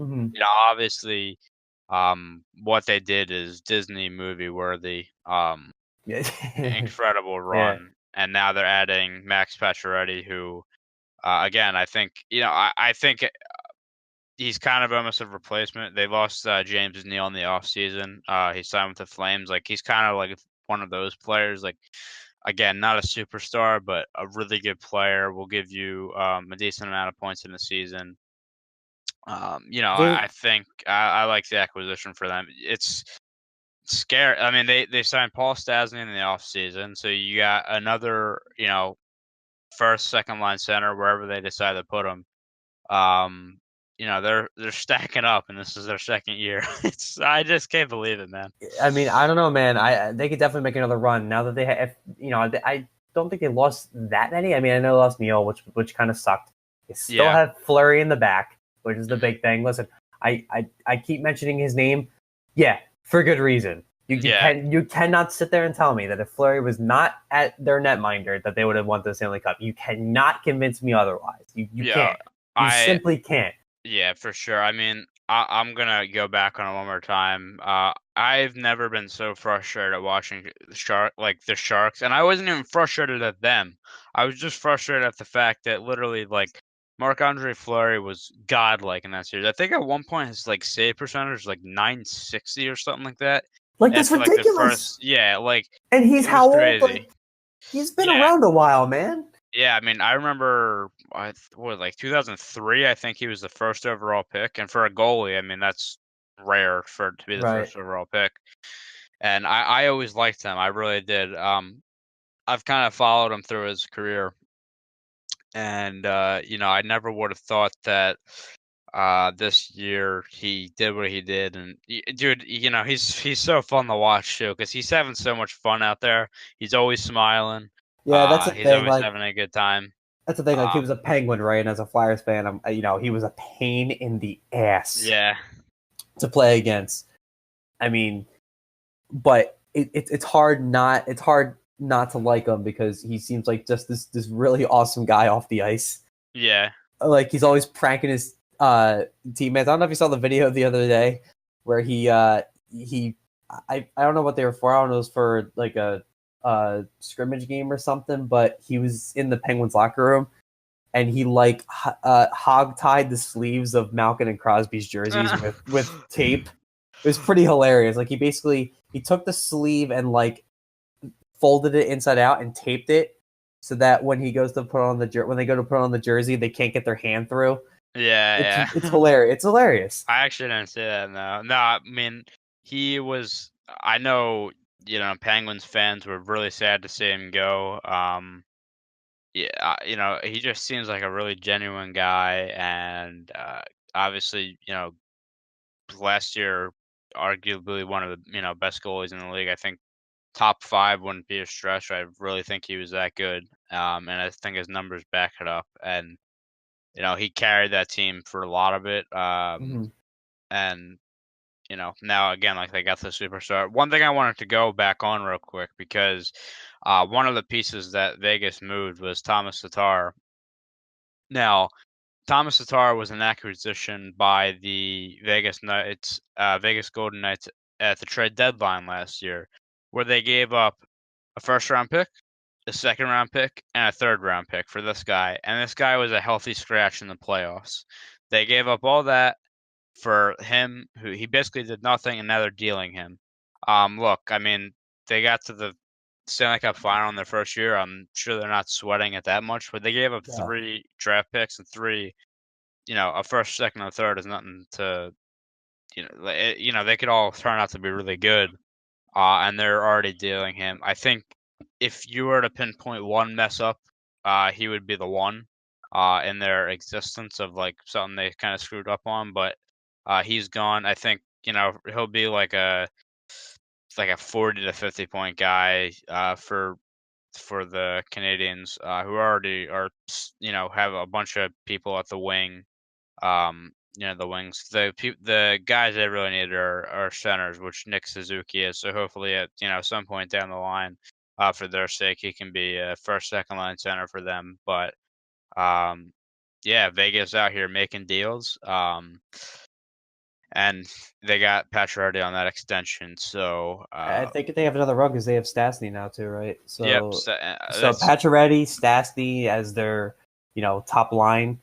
S1: obviously, what they did is Disney movie worthy. Incredible
S2: Yeah.
S1: run. And now they're adding Max Pacioretty, who, again, I think, I think he's kind of almost a replacement. They lost James Neal in the offseason. He signed with the Flames. Like he's kind of like one of those players. Like again, not a superstar, but a really good player. Will give you a decent amount of points in the season. I think I like the acquisition for them. It's scary. I mean, they signed Paul Stastny in the offseason, so you got another, first, second line center wherever they decide to put him. They're stacking up, and this is their second year. I just can't believe it, man.
S2: I mean, I don't know, man. They could definitely make another run now that they have. I don't think they lost that many. I mean, I know they lost Neal, which kind of sucked. They still have Fleury in the back, which is the big thing. Listen, I keep mentioning his name, yeah, for good reason. You cannot sit there and tell me that if Fleury was not at their netminder, that they would have won the Stanley Cup. You cannot convince me otherwise. You can't. You simply can't.
S1: Yeah, for sure. I mean, I'm gonna go back on it one more time. I've never been so frustrated at watching the Sharks, and I wasn't even frustrated at them. I was just frustrated at the fact that literally, like, Marc-Andre Fleury was godlike in that series. I think at one point his save percentage was like 960 or something like that.
S2: Like that's ridiculous. And he's how old? Like, he's been around a while, man.
S1: Yeah, I mean, I remember, 2003, I think he was the first overall pick. And for a goalie, I mean, that's rare to be the first overall pick. And I always liked him. I really did. I've kind of followed him through his career. And, I never would have thought that this year he did what he did. And, dude, he's so fun to watch, too, because he's having so much fun out there. He's always smiling.
S2: Yeah, that's the
S1: he's
S2: thing.
S1: always having a good time.
S2: That's the thing. Like he was a Penguin, right? And as a Flyers fan, he was a pain in the ass.
S1: Yeah.
S2: To play against. I mean, but it's hard not to like him because he seems like just this really awesome guy off the ice.
S1: Yeah.
S2: Like he's always pranking his teammates. I don't know if you saw the video the other day where I don't know what they were for. I don't know if it was for like a scrimmage game or something, but he was in the Penguins locker room and he hog tied the sleeves of Malkin and Crosby's jerseys with tape. It was pretty hilarious. Like he took the sleeve and folded it inside out and taped it so that when he goes to put on when they go to put on the jersey, they can't get their hand through.
S1: Yeah,
S2: it's hilarious. It's hilarious.
S1: I actually didn't say that. No, I mean he was. I know. Penguins fans were really sad to see him go. He just seems like a really genuine guy, and obviously, last year, arguably one of the best goalies in the league. I think top 5 wouldn't be a stretch. I really think he was that good, and I think his numbers back it up. And he carried that team for a lot of it. And now again, like they got the superstar. One thing I wanted to go back on real quick because one of the pieces that Vegas moved was Thomas Tatar. Now, Thomas Tatar was an acquisition by the Vegas Golden Knights at the trade deadline last year, where they gave up a first-round pick, a second-round pick, and a third-round pick for this guy. And this guy was a healthy scratch in the playoffs. They gave up all that for him, who he basically did nothing, and now they're dealing him. Look, I mean, they got to the Stanley Cup final in their first year. I'm sure they're not sweating it that much, but they gave up 3 draft picks and 3, a first, second, and third is nothing to, they could all turn out to be really good, and they're already dealing him. I think if you were to pinpoint one mess up, he would be the one in their existence of like something they kind of screwed up on, but he's gone. I think he'll be like a 40 to 50 point guy for the Canadians, who already are have a bunch of people at the wing. The wings. The guys they really need are centers, which Nick Suzuki is. So hopefully at some point down the line, for their sake, he can be a first, second line center for them. But Vegas out here making deals. And they got Pacioretty on that extension. So
S2: I think they have another rug because they have Stastny now too, right? So
S1: yep.
S2: So Pacioretty, Stastny as their top line.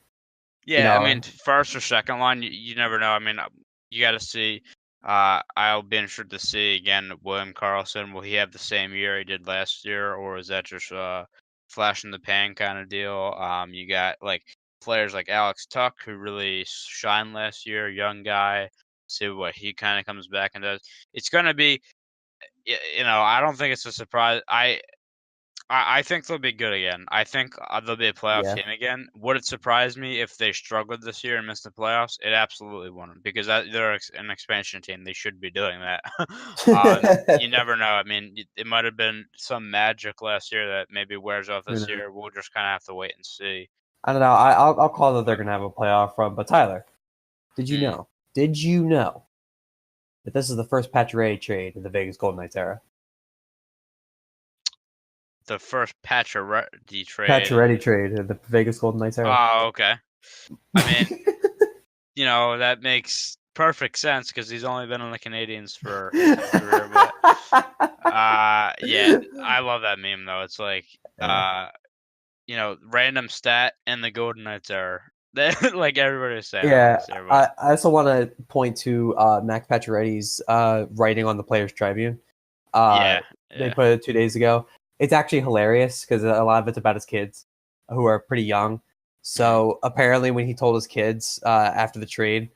S1: Yeah, I mean, first or second line, you never know. I mean, you got to see. I'll be interested to see again. William Karlsson, will he have the same year he did last year, or is that just flash in the pan kind of deal? You got like players like Alex Tuck, who really shined last year, young guy. See what he kind of comes back and does. It's going to be, I don't think it's a surprise. I think they'll be good again. I think they'll be a playoff team again. Would it surprise me if they struggled this year and missed the playoffs? It absolutely wouldn't, because they're an expansion team. They should be doing that. You never know. I mean, it might have been some magic last year that maybe wears off this year. We'll just kind of have to wait and see.
S2: I don't know. I'll call that they're going to have a playoff run. But Tyler, did you know? Did you know that this is the first Pacioretty trade in the Vegas Golden Knights era?
S1: The first Pacioretty
S2: trade in the Vegas Golden Knights era.
S1: Oh, okay. I mean, that makes perfect sense because he's only been on the Canadians for his career. But I love that meme though. It's like, random stat in the Golden Knights era. Like everybody was saying.
S2: Yeah, I also want to point to Max Pacioretty's writing on the Players Tribune. They put it 2 days ago. It's actually hilarious because a lot of it's about his kids, who are pretty young. So apparently, when he told his kids after the trade,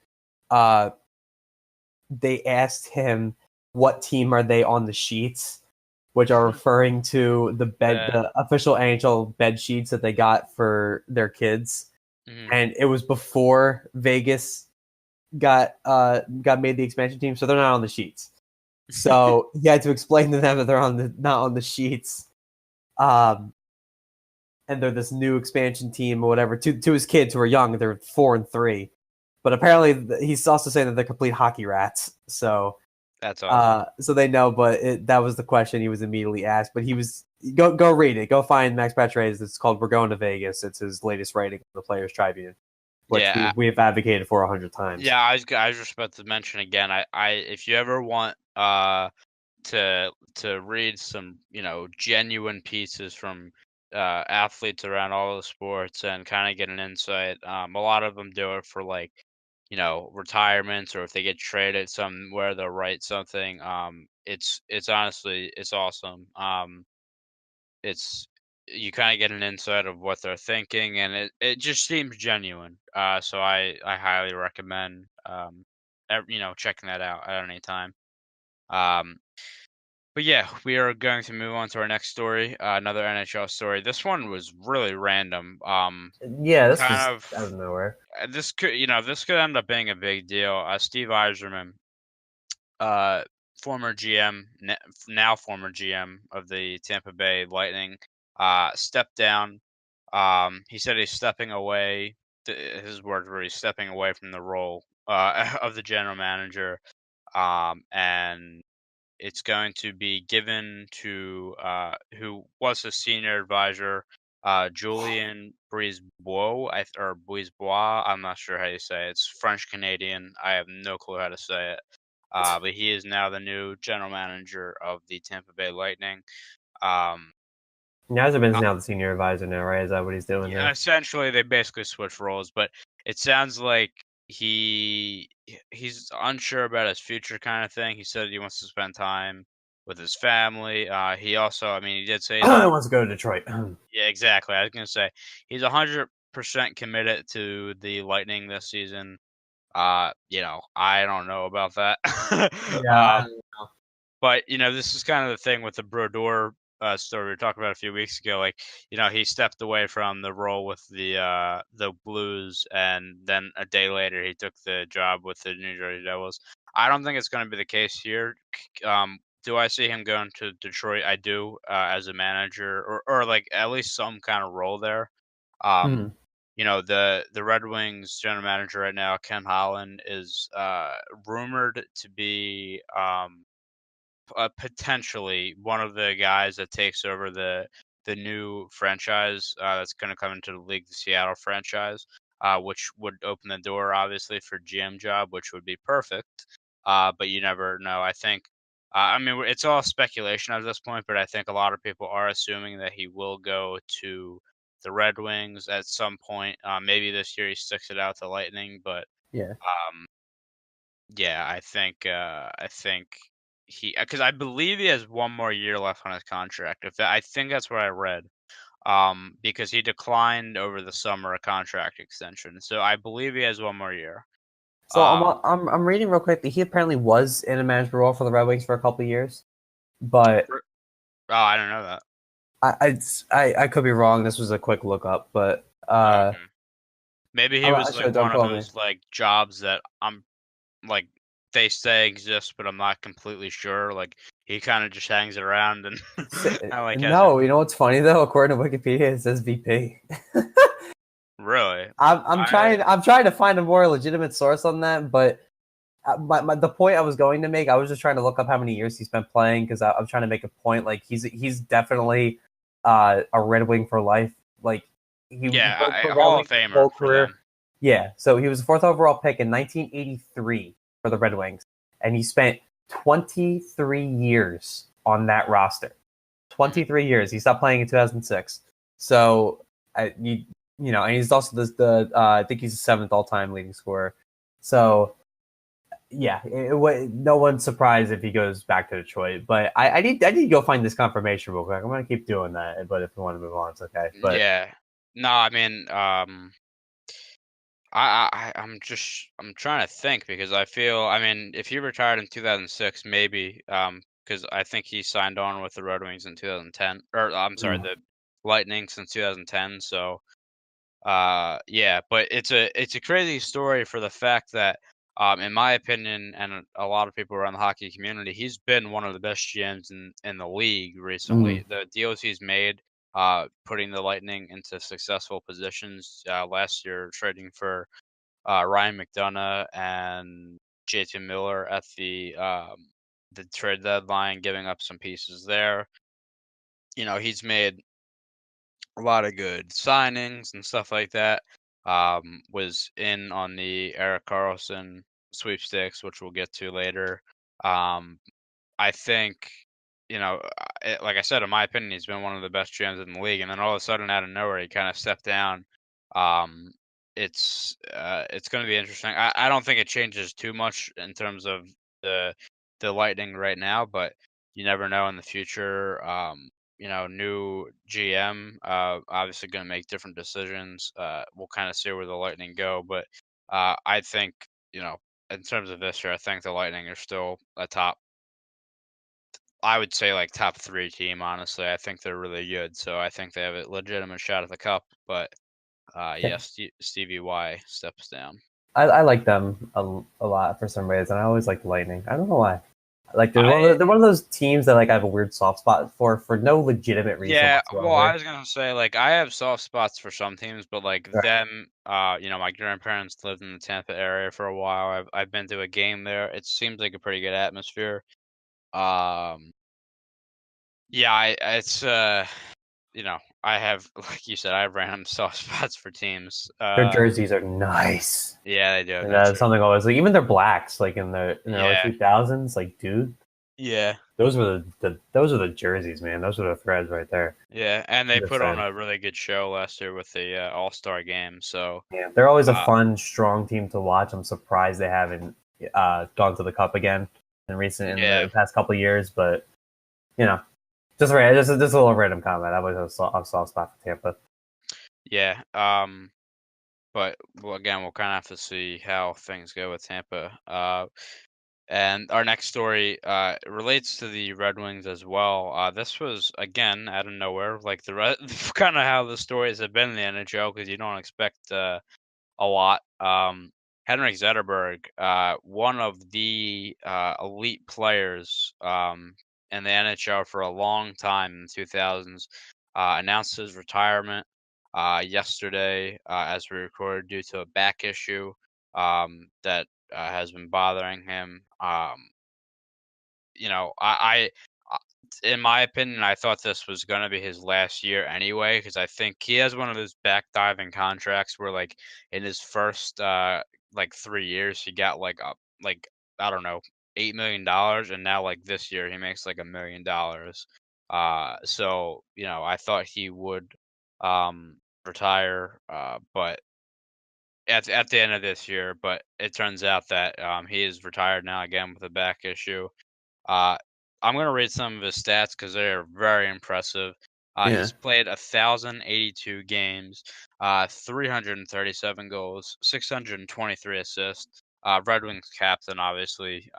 S2: they asked him what team are they on the sheets, which are referring to the official NHL bed sheets that they got for their kids. And it was before Vegas got made the expansion team, so they're not on the sheets. So he had to explain to them that they're not on the sheets, and they're this new expansion team or whatever. To his kids who are young, they're 4 and 3, but apparently he's also saying that they're complete hockey rats. So
S1: that's awesome.
S2: So they know, but that was the question he was immediately asked. But he was go read it. Go find Max Pacioretty. It's called "We're Going to Vegas." It's his latest writing on the Players Tribune, which we have advocated for 100 times.
S1: Yeah, I was just about to mention again. I if you ever want to read some genuine pieces from athletes around all the sports and kind of get an insight. A lot of them do it for like retirements, or if they get traded somewhere, they'll write something. It's honestly, it's awesome. You kind of get an insight of what they're thinking, and it just seems genuine. So I highly recommend checking that out at any time. But yeah, we are going to move on to our next story, another NHL story. This one was really random.
S2: This was out of nowhere.
S1: This could end up being a big deal. Steve Yzerman former GM, now former GM of the Tampa Bay Lightning, stepped down. He said he's stepping away. His words were he's stepping away from the role of the general manager, and it's going to be given to who was his senior advisor, Julien Brisebois, or Brisebois. I'm not sure how you say it. It's French Canadian. I have no clue how to say it. But he is now the new general manager of the Tampa Bay Lightning.
S2: Yzerman's now the senior advisor now, right? Is that what he's doing
S1: Yeah,
S2: now?
S1: essentially, they basically switch roles, but it sounds like he's unsure about his future, kind of thing. He said he wants to spend time with his family. He also, I mean, he did say he's
S2: I wants to go to Detroit.
S1: yeah, exactly. I was gonna say he's 100% committed to the Lightning this season. I don't know about that.
S2: Yeah.
S1: But this is kind of the thing with the Brodeur story we were talking about a few weeks ago. Like, he stepped away from the role with the Blues, and then a day later he took the job with the New Jersey Devils. I don't think it's going to be the case here. Do I see him going to Detroit? I do, as a manager, or like at least some kind of role there.
S2: Hmm.
S1: The Red Wings general manager right now, Ken Holland, is rumored to be potentially one of the guys that takes over the new franchise that's going to come into the league, the Seattle franchise, which would open the door obviously for GM job, which would be perfect. But you never know. I think. I mean, it's all speculation at this point, but I think a lot of people are assuming that he will go to the Red Wings at some point. Maybe this year he sticks it out to Lightning, but
S2: Yeah.
S1: um, yeah, I think he because I believe he has one more year left on his contract. I think that's what I read. Because he declined over the summer a contract extension, so I believe he has one more year.
S2: So
S1: Um,
S2: I'm reading real quick that he apparently was in a management role for the Red Wings for a couple of years, but
S1: oh, I don't know that.
S2: I could be wrong. This was a quick look up, but
S1: Okay. Maybe he
S2: I'm
S1: was
S2: not sure.
S1: like
S2: Don't
S1: one of
S2: quote me.
S1: those like jobs that I'm like they say exist, but I'm not completely sure. Like he kind of just hangs around and I like has it.
S2: No, you know what's funny though? According to Wikipedia, it says VP.
S1: Really,
S2: I'm
S1: I
S2: trying to find a more legitimate source on that, but the point I was going to make, I was just trying to look up how many years he spent playing because I'm trying to make a point. Like he's definitely a Red Wing for life. Like he
S1: yeah,
S2: played for Red
S1: Hall of
S2: Wings his
S1: Famer
S2: whole
S1: for
S2: career.
S1: them.
S2: Yeah, so he was the fourth overall pick in 1983 for the Red Wings, and he spent 23 years on that roster.
S1: Mhm.
S2: 23 years. He stopped playing in 2006. So and he's also the I think he's the seventh all time leading scorer. So yeah, no one's surprised if he goes back to Detroit. But I need to go find this confirmation real quick. I'm gonna keep doing that. But if we want to move on, it's okay. But
S1: Yeah, no, I mean, I'm trying to think because I mean if he retired in 2006 maybe because I think he signed on with the Red Wings in 2010, or I'm sorry, the Lightning since 2010. So yeah, but it's a crazy story for the fact that in my opinion and a lot of people around the hockey community, he's been one of the best GMs in the league recently. The deals he's made, putting the Lightning into successful positions, last year trading for Ryan McDonough and JT Miller at the trade deadline, giving up some pieces there. He's made a lot of good signings and stuff like that. Was in on the Erik Karlsson sweepstakes, which we'll get to later. Um, I think, like I said, in my opinion, he's been one of the best GMs in the league, and then all of a sudden, out of nowhere, he kind of stepped down. Um, it's going to be interesting. I don't think it changes too much in terms of the the Lightning right now, but you never know in the future. New GM, obviously going to make different decisions. We'll kind of see where the Lightning go, but I think in terms of this year, I think the Lightning are still a top. I would say like top three team. Honestly, I think they're really good, so I think they have a legitimate shot at the cup. But
S2: yeah,
S1: yes, Stevie Y steps down.
S2: I like them a lot for some reason. I always like Lightning. I don't know why. Like they're one of those teams that like I have a weird soft spot for no legitimate reason
S1: Yeah,
S2: whatsoever.
S1: well, I was gonna say like I have soft spots for some teams, but like
S2: Right.
S1: them, my grandparents lived in the Tampa area for a while. I've been to a game there. It seems like a pretty good atmosphere. Um, yeah, it's I have like you said, I have random soft spots for teams.
S2: Their jerseys are nice.
S1: Yeah, they do have
S2: And
S1: nice
S2: something always like even their blacks, like in the early
S1: Yeah,
S2: 2000s, like dude,
S1: yeah,
S2: those were the jerseys, man. Those were the threads right there.
S1: yeah, and they
S2: Just
S1: put on
S2: saying.
S1: a really good show last year with the All-Star game. So,
S2: Yeah, they're always a
S1: uh,
S2: fun, strong team to watch. I'm surprised they haven't gone to the cup again in
S1: yeah,
S2: the past couple of years, but you know, just a little random comment. I was a soft spot for Tampa.
S1: yeah. But well, again, we'll kind of have to see how things go with Tampa. And our next story relates to the Red Wings as well. This was again out of nowhere, like kind of how the stories have been in the NHL because you don't expect a lot. Henrik Zetterberg, one of the elite players in the NHL for a long time in the 2000s, announced his retirement yesterday as we recorded due to a back issue that has been bothering him. I in my opinion, I thought this was going to be his last year anyway, because I think he has one of those backdiving contracts where, like, in his first like 3 years, he got like I don't know $8 million, and now like this year he makes like $1 million. So I thought he would retire, but at the end of this year, but it turns out that he is retired now again with a back issue. Uh, I'm gonna read some of his stats because they are very impressive.
S2: Yeah.
S1: He's played 1,082 games, 337 goals, 623 assists. Red Wings captain, obviously,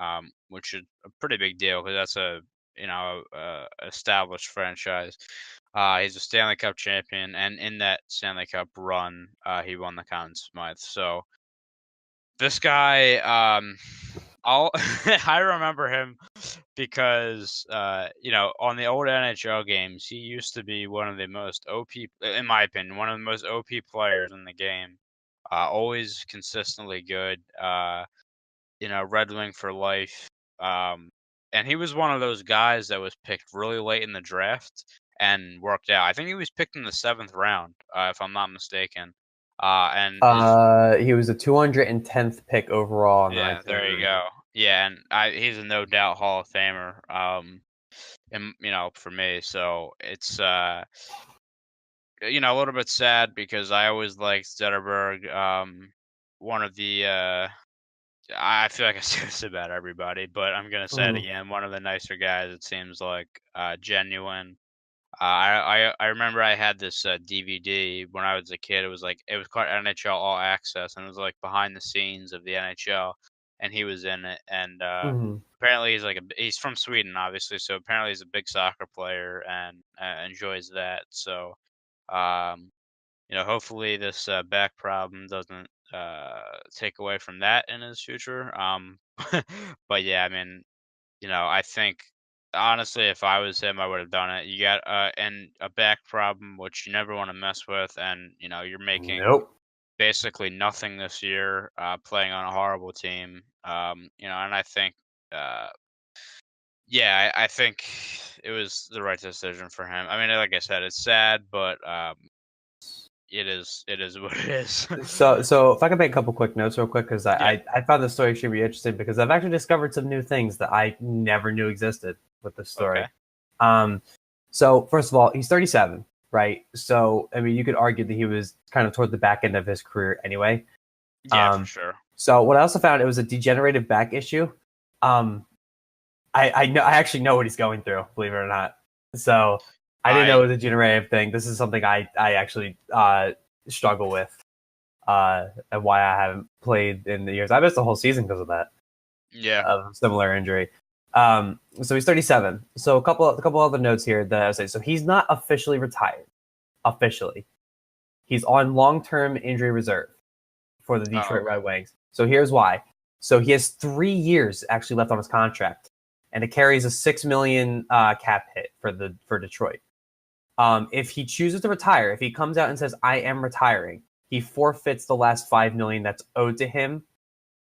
S1: which is a pretty big deal because that's a established franchise. He's a Stanley Cup champion, and in that Stanley Cup run, he won the Conn Smythe. So this guy, I'll I remember him because on the old NHL games, he used to be one of the most OP, in my opinion, one of the most OP players in the game. Always consistently good. Red Wing for life. And he was one of those guys that was picked really late in the draft and worked out. I think he was picked in the 7th round, if I'm not mistaken. And his
S2: He was a 210th pick overall in the
S1: Yeah, there you
S2: 1999.
S1: go. Yeah, and he's a no doubt Hall of Famer. And for me, so it's a little bit sad because I always liked Zetterberg. One of the I feel like I say this about everybody, but I'm gonna say it
S2: Mhm.
S1: again. One of the nicer guys. It seems like genuine. I remember I had this DVD when I was a kid. It was called NHL All Access, and it was like behind the scenes of the NHL, and he was in it. And
S2: Mhm.
S1: apparently he's from Sweden, obviously. So apparently he's a big soccer player and enjoys that. So um, hopefully this back problem doesn't take away from that in his future. But yeah, I mean, I think honestly, if I was him, I would have done it. You got and a back problem, which you never want to mess with, and you're making
S2: Nope.
S1: basically nothing this year, playing on a horrible team. And I think, uh, yeah, I think it was the right decision for him. I mean, like I said, it's sad, but it is what it is.
S2: So if I could make a couple quick notes real quick, because
S1: Yeah.
S2: I found this story extremely interesting because I've actually discovered some new things that I never knew existed with this
S1: Okay.
S2: story. So first of all, he's 37, right? So I mean, you could argue that he was kind of toward the back end of his career anyway.
S1: Yeah, for sure.
S2: So what I also found, it was a degenerative back issue. Um, I actually know what he's going through, believe it or not. So I didn't know it was a degenerative thing. This is something I actually struggle with, and why I haven't played in the years. I missed the whole season because of that,
S1: Yeah.
S2: of similar injury. So he's 37. So a couple other notes here that I would say. So he's not officially retired. Officially, he's on long-term injury reserve for the
S1: Oh,
S2: Detroit
S1: okay.
S2: Red Wings. So here's why. So he has 3 years actually left on his contract. and it carries a $6 million cap hit for Detroit. If he chooses to retire, if he comes out and says, "I am retiring," he forfeits the last $5 million that's owed to him,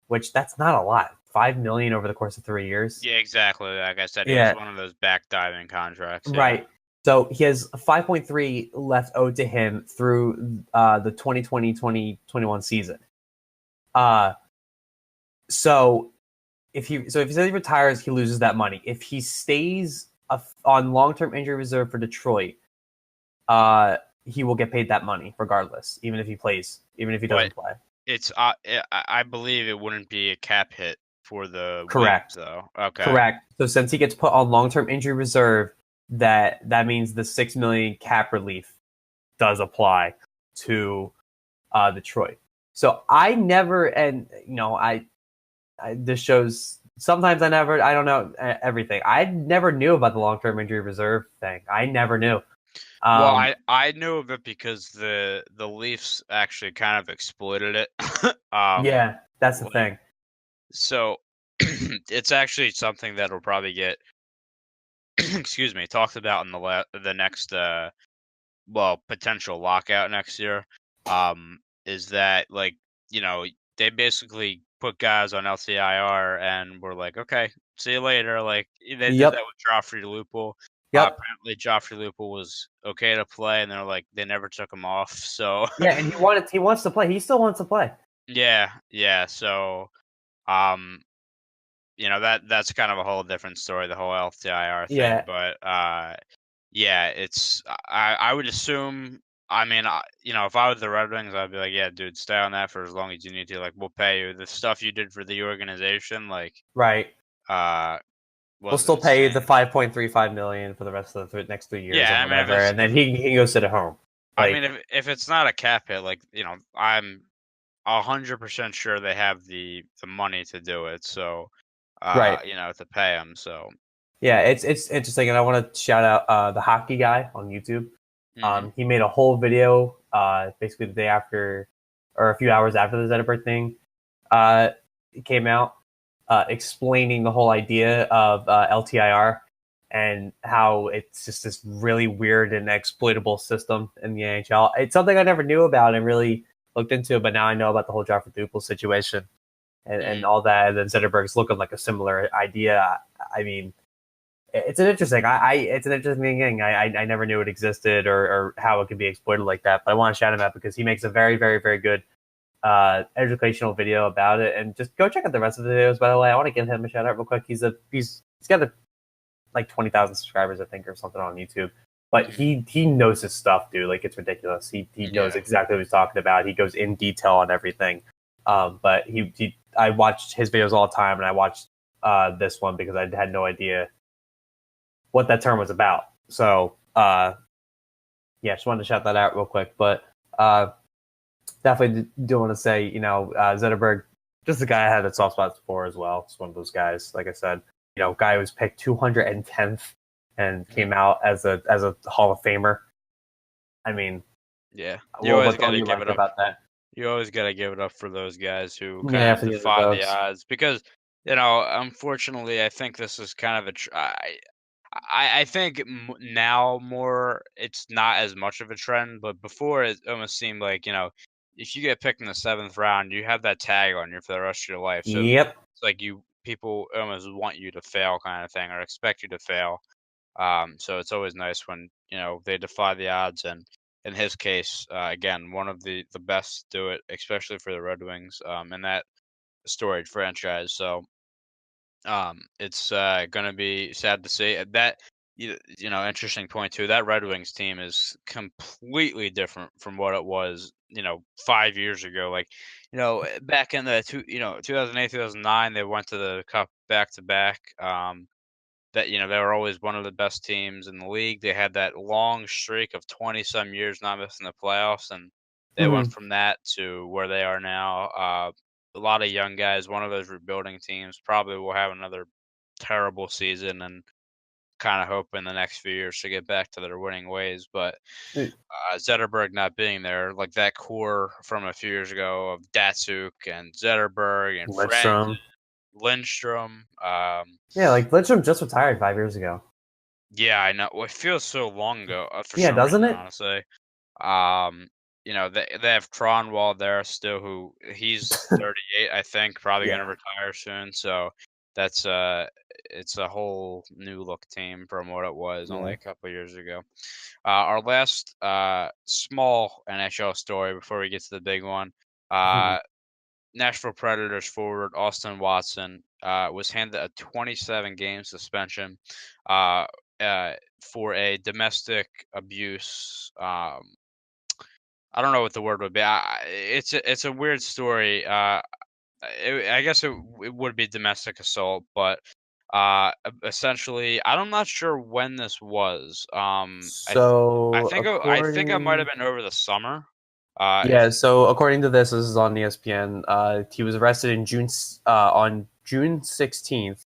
S2: which that's not a lot. $5 million over the course of 3 years.
S1: Yeah, exactly. Like I said, he has
S2: Yeah,
S1: one of those backdiving contracts. Yeah.
S2: right. So he has 5.3 left owed to him through the 2020-2021 season. So if he says he retires, he loses that money. If he stays on long-term injury reserve for Detroit, he will get paid that money regardless, even if he plays, even if he doesn't play.
S1: It's I believe it wouldn't be a cap hit for the
S2: Correct.
S1: Wings, though. Okay.
S2: Correct. So since he gets put on long-term injury reserve, that means the $6 million cap relief does apply to Detroit. So I never, and I this shows sometimes I don't know everything. I never knew about the long-term injury reserve thing. I never knew.
S1: Well, I knew of it because the Leafs actually kind of exploited it.
S2: Yeah, that's the thing.
S1: So it's actually something that'll probably get excuse me, talked about in the next potential lockout next year. Is that they basically put guys on LTIR and we're like, okay, see you later. Like they did that with Joffrey Lupul.
S2: Yep.
S1: Apparently Joffrey Lupul was okay to play, and they're like they never took him off. So
S2: yeah, and he wants to play. He still wants to play.
S1: Yeah. So that's kind of a whole different story, the whole LTIR thing.
S2: Yeah.
S1: But yeah, it's I would assume. I mean, if I was the Red Wings, I'd be like, yeah, dude, stay on that for as long as you need to. Like, we'll pay you the stuff you did for the organization. Like,
S2: right. We'll still pay you the $5.35 million for the rest of the next 3 years, or whatever, and then he can go sit at home.
S1: Like, I mean, if it's not a cap hit, like I'm 100% sure they have the money to do it. So,
S2: right,
S1: to pay him. So.
S2: Yeah, it's interesting, and I want to shout out the hockey guy on YouTube. Mm-hmm. He made a whole video, basically the day after, or a few hours after the Zetterberg thing it came out, explaining the whole idea of LTIR and how it's just this really weird and exploitable system in the NHL. It's something I never knew about and really looked into, but now I know about the whole Joffrey Lupul situation and all that. And then Zetterberg's looking like a similar idea. I mean, it's an interesting thing. I never knew it existed or how it could be exploited like that. But I want to shout him out because he makes a very, very, very good educational video about it. And just go check out the rest of the videos. By the way, I want to give him a shout out real quick. He's got like 20,000 subscribers, I think, or something on YouTube. But he knows his stuff, dude. Like, it's ridiculous. He knows exactly what he's talking about. He goes in detail on everything. But I watched his videos all the time, and I watched this one because I had no idea what that term was about. So, just wanted to shout that out real quick. But definitely do want to say, Zetterberg, just a guy I had a soft spot for as well. It's one of those guys, like I said, guy who was picked 210th and came out as a Hall of Famer. I mean,
S1: yeah, you always got to give it up about that. You always got to give it up for those guys who kind of defy the odds because, unfortunately, I think this is kind of I think now more it's not as much of a trend, but before it almost seemed like, if you get picked in the 7th round, you have that tag on you for the rest of your life. So
S2: yep.
S1: It's like people almost want you to fail kind of thing or expect you to fail. So it's always nice when, they defy the odds. And in his case, again, one of the best do it, especially for the Red Wings in that storied franchise. So it's going to be sad to see that. Interesting point too. That Red Wings team is completely different from what it was, 5 years ago. Like, back in the 2008, 2009, they went to the Cup back to back. That they were always one of the best teams in the league. They had that long streak of 20-some years not missing the playoffs, and they went from that to where they are now. A lot of young guys, one of those rebuilding teams, probably will have another terrible season and kind of hope in the next few years to get back to their winning ways. But Zetterberg not being there, like that core from a few years ago of Datsuk and Zetterberg and Friend Lindstrom.
S2: Yeah, like Lidstrom just retired 5 years ago.
S1: Yeah, I know. Well, it feels so long ago for
S2: Yeah,
S1: some
S2: doesn't
S1: reason,
S2: it?
S1: honestly. Um, they have Cronwall there still, who he's 38, I think, probably gonna
S2: Yeah.
S1: retire soon. So that's it's a whole new look team from what it was only
S2: Yeah.
S1: a couple years ago. Our last small NHL story before we get to the big one. Uh, Nashville Predators forward Austin Watson was handed a 27 game suspension uh, for a domestic abuse. I don't know what the word would be. It's a weird story. I guess it would be domestic assault, but essentially, I'm not sure when this was.
S2: So
S1: I think I might have
S2: according,
S1: been over the summer.
S2: yeah,
S1: If
S2: so according to this is on ESPN. He was arrested in on June 16th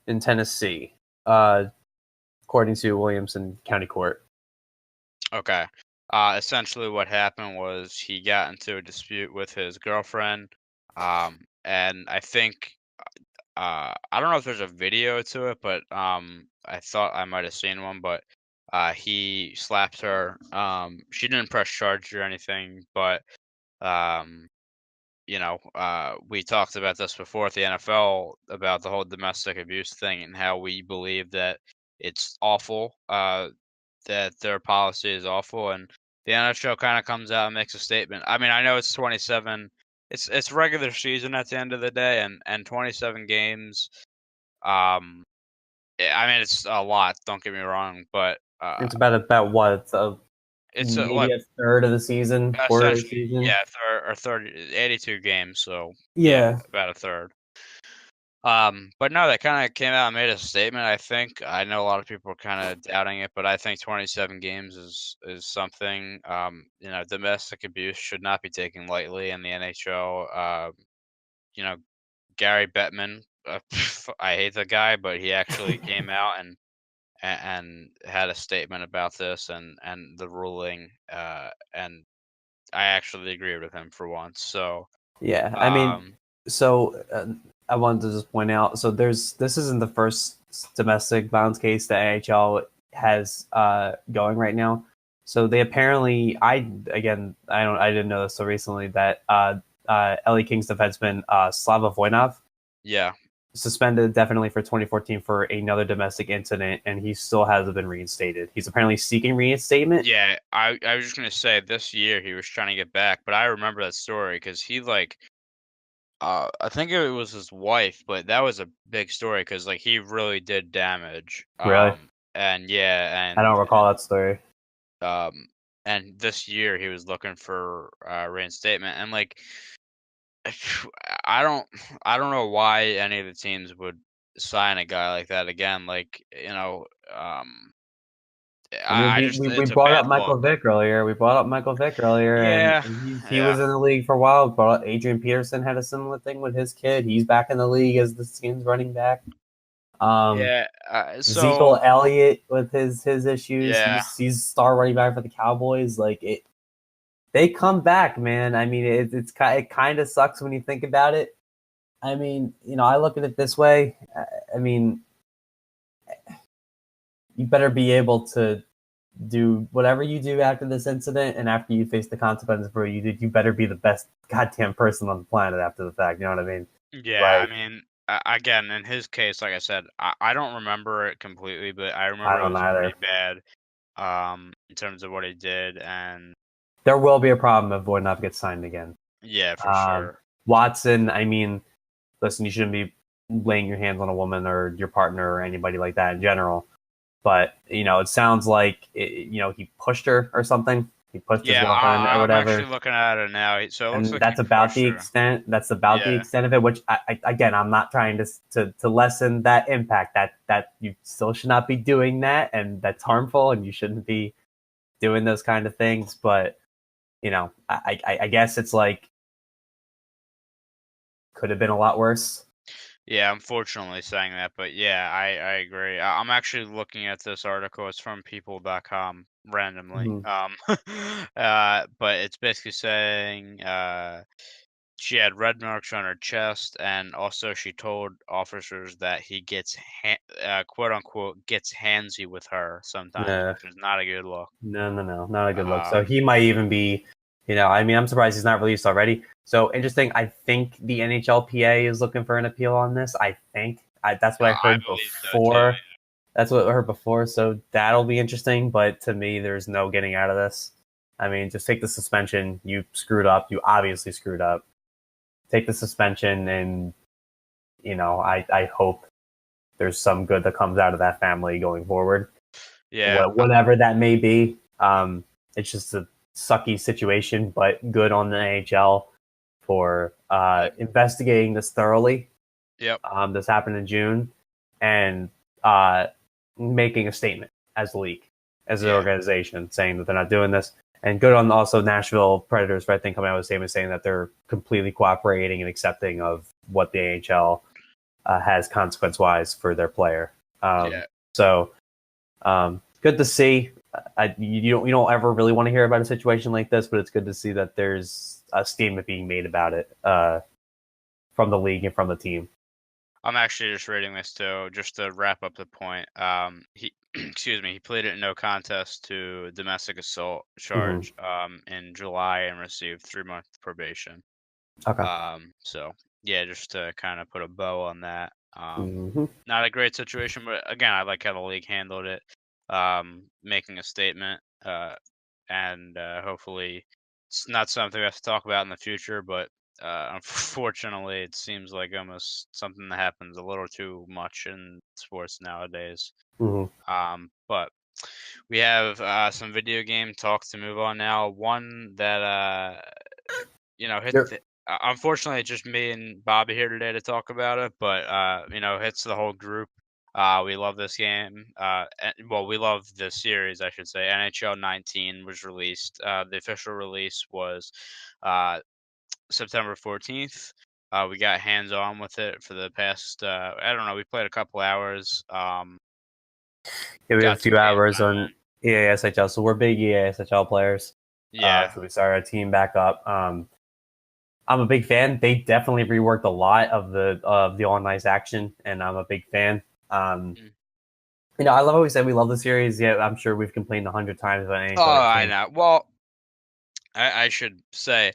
S2: in Tennessee. Uh, according to Williamson County Court.
S1: Okay. Essentially, what happened was he got into a dispute with his girlfriend, and I think I don't know if there's a video to it, but I thought I might have seen one. But he slapped her. She didn't press charge or anything, but um, we talked about this before at the NFL about the whole domestic abuse thing and how we believe that it's awful. That their policy is awful, and the NHL kind of comes out and makes a statement. I mean, I know it's 27. It's regular season at the end of the day, and 27 games. I mean, it's a lot. Don't get me wrong, but
S2: It's about what
S1: it's
S2: maybe
S1: like
S2: a third of the season, quarter of the
S1: essentially,
S2: season.
S1: yeah, or 30, 82 games. So yeah,
S2: Yeah,
S1: about a third. But no, they kind of came out and made a statement. I think I know a lot of people are kind of doubting it, but I think 27 games is something. Domestic abuse should not be taken lightly in the NHL. You know, Gary Bettman. I hate the guy, but he actually came out and had a statement about this and the ruling. And I actually agreed with him for once. So,
S2: yeah. I mean,
S1: um,
S2: so I wanted to just point out. So this isn't the first domestic violence case that NHL has going right now. So they apparently, I didn't know this so recently that LA Kings defenseman Slava Voinov
S1: yeah.
S2: suspended definitely for 2014 for another domestic incident, and he still hasn't been reinstated. He's apparently seeking reinstatement.
S1: Yeah, I was just gonna say this year he was trying to get back, but I remember that story because he like I think it was his wife, but that was a big story because like he really did damage.
S2: Really,
S1: And yeah,
S2: I don't recall that story.
S1: um and this year he was looking for reinstatement and like I don't I don't know why any of the teams would sign a guy like that again. Like
S2: I mean,
S1: I just
S2: we
S1: it's a
S2: brought
S1: bad
S2: up
S1: look.
S2: Michael Vick earlier. We brought up Michael Vick earlier, and
S1: Yeah,
S2: he
S1: yeah.
S2: was in the league for a while. Brought up Adrian Peterson had a similar thing with his kid. He's back in the league as the Skins running back. Um,
S1: Yeah,
S2: Ezekiel
S1: so
S2: Elliott with his issues.
S1: yeah,
S2: He's star running back for the Cowboys. Like they come back, man. I mean, it kind of sucks when you think about it. I mean, I look at it this way. I mean, you better be able to do whatever you do after this incident, and after you face the consequences for what you did, you better be the best goddamn person on the planet after the fact. You know what I mean?
S1: yeah. I
S2: Like,
S1: mean, again, in his case, like I said, I don't remember it completely, but I
S2: I
S1: remember it
S2: don't
S1: was pretty
S2: either.
S1: bad, in terms of what he did, and
S2: There will be a problem if Voignov gets signed again.
S1: yeah, for
S2: Um,
S1: sure.
S2: Watson, I mean, listen, you shouldn't be laying your hands on a woman or your partner or anybody like that in general. But it sounds like he pushed her or something. He pushed his
S1: Yeah,
S2: girlfriend or
S1: I'm actually
S2: whatever,
S1: looking at it now. So it looks
S2: and
S1: like he
S2: that's about
S1: pushed
S2: the
S1: her.
S2: extent. That's about the
S1: Yeah,
S2: extent of it. Which, again, I'm not trying to lessen that impact. That you still should not be doing that, and that's harmful, and you shouldn't be doing those kind of things. But I guess it's like could have been a lot worse.
S1: yeah. Unfortunately, saying that, but yeah, I agree. I'm actually looking at this article. It's from People.com randomly.
S2: Mhm.
S1: But it's basically saying she had red marks on her chest, and also she told officers that he gets quote unquote gets handsy with her sometimes,
S2: Nah,
S1: which is not a good look.
S2: no, not a good look. So
S1: Um,
S2: he might even be, I mean, I'm surprised he's not released already. So interesting. I think the NHLPA is looking for an appeal on this. I think that's what I
S1: I
S2: heard
S1: believe so too.
S2: before. That's what I heard before. So that'll be interesting. But to me, there's no getting out of this. I mean, just take the suspension. You screwed up. You obviously screwed up. Take the suspension, and I hope there's some good that comes out of that family going forward.
S1: Yeah,
S2: Whatever that may be. It's just a sucky situation, but good on the NHL for investigating this thoroughly.
S1: yep.
S2: This happened in June, and making a statement as a league, as an
S1: Yeah.
S2: organization, saying that they're not doing this. And good on also Nashville Predators, I think, coming out with a statement saying that they're completely cooperating and accepting of what the NHL has consequence-wise for their player.
S1: Yeah.
S2: So good to see. You don't ever really want to hear about a situation like this, but it's good to see that there's a statement being made about it from the league and from the team.
S1: I'm actually just reading this too, just to wrap up the point. He, excuse me, he pleaded no contest to domestic assault charge in July and received 3-month probation.
S2: Okay.
S1: So yeah, just to kind of put a bow on that.
S2: Mm-hmm.
S1: Not a great situation, but again, I like how the league handled it, making a statement, and hopefully it's not something we have to talk about in the future, but unfortunately, it seems like almost something that happens a little too much in sports nowadays. But we have some video game talk to move on now. One that hit. Unfortunately, it's just me and Bobby here today to talk about it, but hits the whole group. We love this game. We love the series, I should say. NHL 19 was released. The official release was September 14th. We got hands on with it for the past, I don't know, we played a couple hours.
S2: Yeah, we have a
S1: Got some
S2: few
S1: games
S2: hours
S1: on
S2: on EASHL, so we're big EASHL players.
S1: Yeah.
S2: So we started our team back up. I'm a big fan. They definitely reworked a lot of the all nice action, and I'm a big fan. I love how we said we love the series. Yeah, I'm sure we've complained 100 times about NHL.
S1: Oh, I know. Well, I should say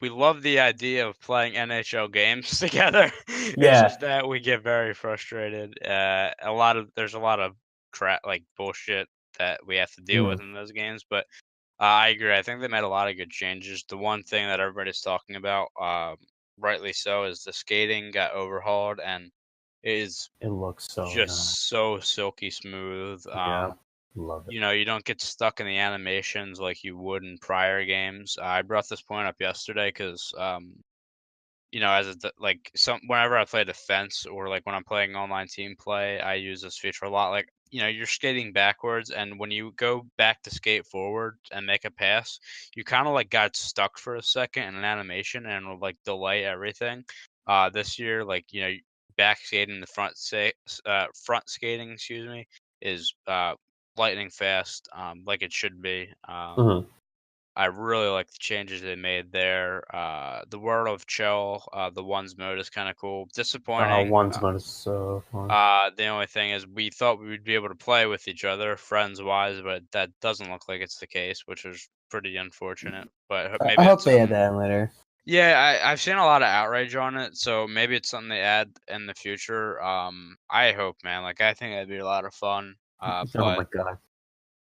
S1: we love the idea of playing NHL games together. It's just that we get very frustrated. There's a lot of crap, like bullshit, that we have to deal with in those games. But I agree. I think they made a lot of good changes. The one thing that everybody's talking about, rightly so, is the skating got overhauled and it
S2: looks so
S1: just
S2: nice.
S1: so silky smooth.
S2: Love it.
S1: You don't get stuck in the animations like you would in prior games. I brought this point up yesterday because, whenever I play defense or like when I'm playing online team play, I use this feature a lot. Like, you're skating backwards, and when you go back to skate forward and make a pass, you kind of like got stuck for a second in an animation and will like delay everything. This year, back skating, front skating, excuse me, is lightning fast, like it should be. I really like the changes they made there. The World of Chill, the ones mode is kind of cool. Disappointing.
S2: One's mode is so fun.
S1: The only thing is we thought we would be able to play with each other, friends wise, but that doesn't look like it's the case, which is pretty unfortunate. But maybe
S2: I hope
S1: it's
S2: they add
S1: something.
S2: that in later.
S1: Yeah, I've seen a lot of outrage on it, so maybe it's something they add in the future. I hope, man. Like, I think that'd be a lot of fun.
S2: Oh
S1: But
S2: my god.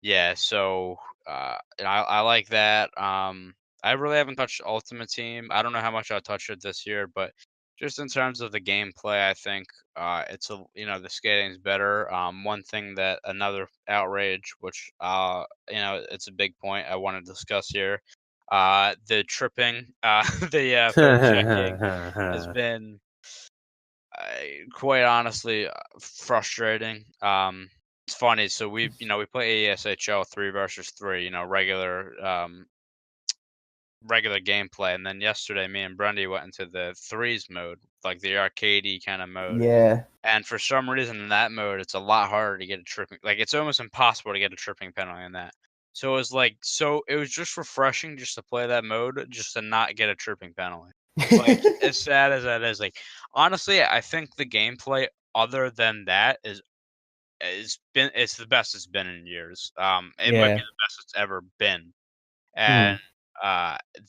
S1: yeah, so and I like that. I really haven't touched Ultimate Team. I don't know how much I'll touch it this year, but just in terms of the gameplay, I think the skating's better. One thing that another outrage, which it's a big point I want to discuss here. The tripping, the film checking has been quite honestly frustrating. It's funny. So we play ASHL 3 versus 3. Regular gameplay, and then yesterday me and Brendy went into the threes mode, like the arcadey kind of mode.
S2: Yeah.
S1: And for some reason in that mode, it's a lot harder to get a tripping. Like it's almost impossible to get a tripping penalty in that. So it was just refreshing just to play that mode, just to not get a tripping penalty. Like, as sad as that is, like, honestly, I think the gameplay other than that it's the best it's been in years. It might be
S2: Yeah.
S1: the best it's ever been,
S2: Hmm.
S1: and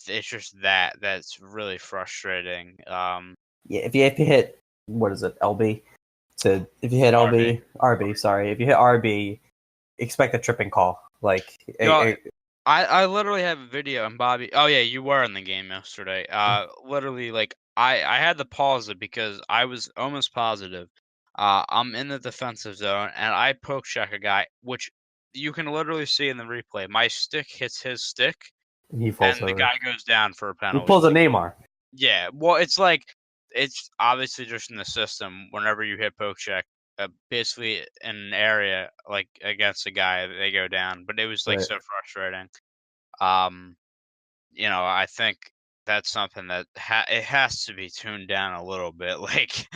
S1: it's just that's really frustrating.
S2: Yeah, if you hit, what is it, LB? So if you hit
S1: RB.
S2: LB, RB, sorry, if you hit RB, expect a tripping call. Like,
S1: Yo, I literally have a video, and Bobby. Oh yeah, you were in the game yesterday. Literally, like I had to pause it because I was almost positive. I'm in the defensive zone, and I poke check a guy, which you can literally see in the replay. My stick hits his stick,
S2: he falls
S1: and the
S2: over.
S1: guy goes down for a
S2: He
S1: penalty.
S2: pulls a
S1: Like,
S2: Neymar.
S1: yeah, well, it's like it's obviously just in the system. Whenever you hit poke check, basically in an area like against a guy, they go down. But it was like
S2: Right.
S1: so frustrating. Um, I think that's something that it has to be tuned down a little bit. Like,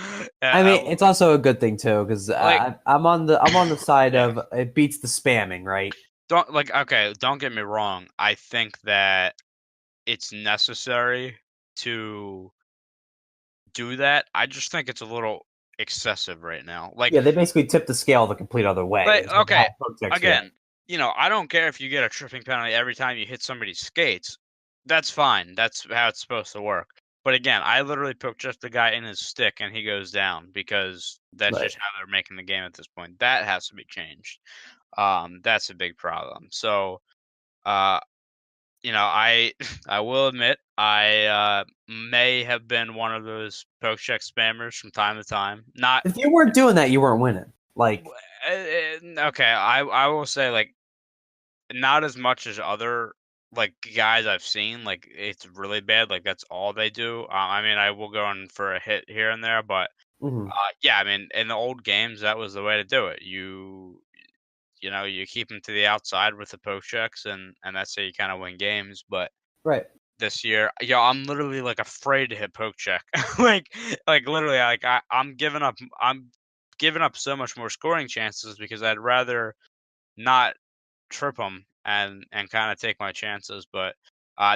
S2: I mean, it's also a good thing too because
S1: like,
S2: I'm on the side
S1: yeah.
S2: of it beats the spamming, right?
S1: Don't like. Okay, don't get me wrong. I think that it's necessary to do that. I just think it's a little excessive right now.
S2: Yeah, they basically tip the scale the complete other way
S1: Like,
S2: in terms of
S1: okay,
S2: how poke checks get.
S1: again, I don't care if you get a tripping penalty every time you hit somebody's skates. That's fine. That's how it's supposed to work. But again, I literally poked just the guy in his stick and he goes down because that's
S2: Right.
S1: just how they're making the game at this point. That has to be changed. That's a big problem. So, uh, I I will admit I may have been one of those poke check spammers from time to time. Not
S2: If you weren't doing that, you weren't winning. Like,
S1: okay. I will say, like, not as much as other, like, guys I've seen, like, it's really bad, like, that's all they do. I mean, I will go in for a hit here and there, but,
S2: mhm,
S1: yeah, I mean, in the old games, that was the way to do it. You keep them to the outside with the poke checks, and that's how you kinda win games, but
S2: right.
S1: this year, I'm literally, like, afraid to hit poke check. Like literally, like, I'm giving up so much more scoring chances because I'd rather not trip them and kind of take my chances. But